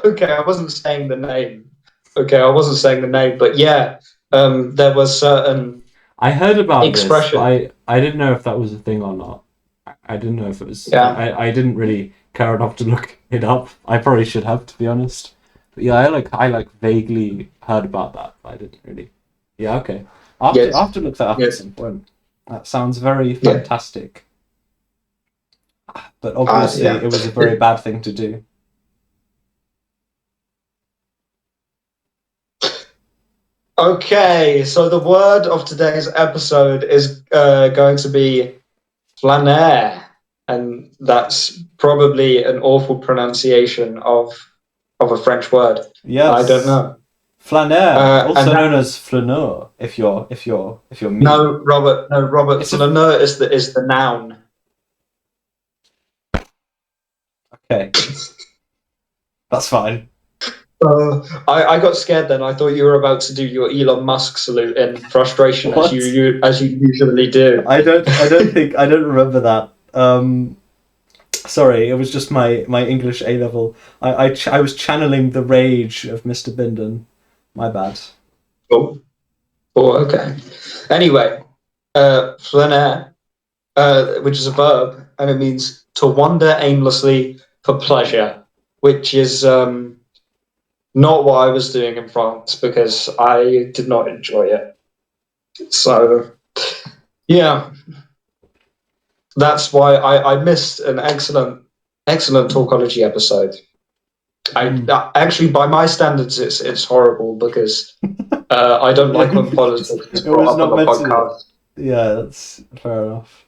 Okay, I wasn't saying the name. Okay, I wasn't saying the name, but yeah, there was certain I heard about this, but expression. I didn't know if that was a thing or not. I didn't know if it was. Yeah. I didn't really care enough to look it up. I probably should have, to be honest. But yeah, I like vaguely heard about that, but I didn't really. Yeah, okay. I Yes. have to look that up at Yes. some point. That sounds very Yeah. fantastic. But obviously, Yeah. it was a very bad thing to do. Okay, so the word of today's episode is going to be flaner, and that's probably an awful pronunciation of a French word. I don't Yes, know. flaneur, And also that, known as flaneur, if you're me. no, Robert, no, Robert, It's a flaneur is the noun. okay. That's fine. I got scared then. I thought you were about to do your Elon Musk salute in frustration, as What? as you usually do. I don't remember that. Sorry, it was just my English A level. I was channeling the rage of Mr. Binden. My bad. Oh, oh, okay. Anyway, flaner, which is a verb, and it means to wander aimlessly for pleasure, which is not what I was doing in France because I did not enjoy it. So yeah, that's why I missed an excellent Talkology episode. I Mm. actually, by my standards, it's horrible because I don't Yeah, like when politics is it brought was up on not the meant to. podcast. Yeah, that's fair enough.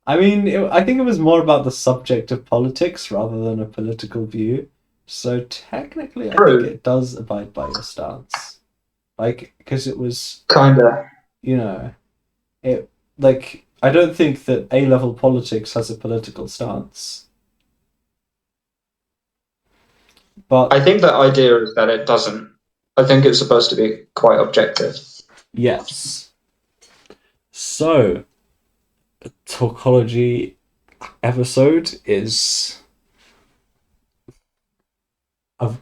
I mean, I think it was more about the subject of politics rather than a political view. So technically, I think True, it does abide by your stance. Like, because it was, kinda. you know, it like I don't think that A level politics has a political stance, but I think the idea is that it doesn't. I think it's supposed to be quite objective. yes. So, Talkology episode is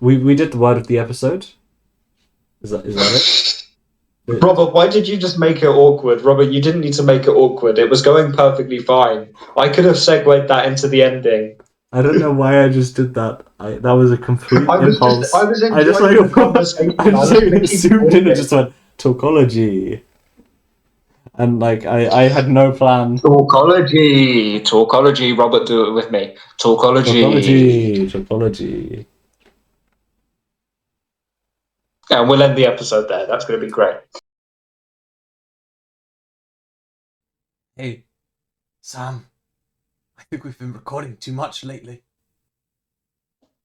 we did the word of the episode. Is that it? Robert, why did you just make it awkward? Robert, you didn't need to make it awkward. It was going perfectly fine. I could have segued that into the ending. I don't know why I just did that. That was a complete I impulse. was I just enjoying like the conversation. I I just was like going to keep zoomed in and talking. just went Talkology, and like I had no plan. Talkology. Robert, do it with me. Talkology. Talkology. And we'll end the episode there. That's going to be great. Hey, Sam. I think we've been recording too much lately.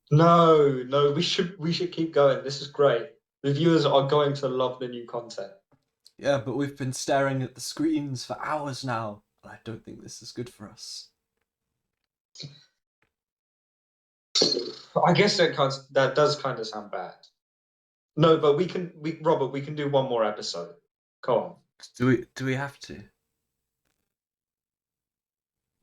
No, no, we should keep going. This is great. The viewers are going to love the new content. Yeah, but we've been staring at the screens for hours now, and I don't think this is good for us. I guess that does kind of sound bad. No, but Robert, we can do one more episode. Come on. Do we have to?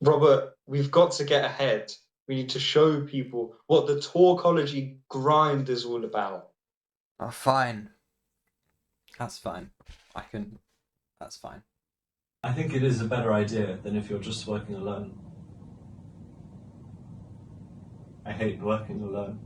Robert, we've got to get ahead. We need to show people what the Talkology grind is all about. Oh, fine. That's fine. That's fine. I think it is a better idea than if you're just working alone. I hate working alone.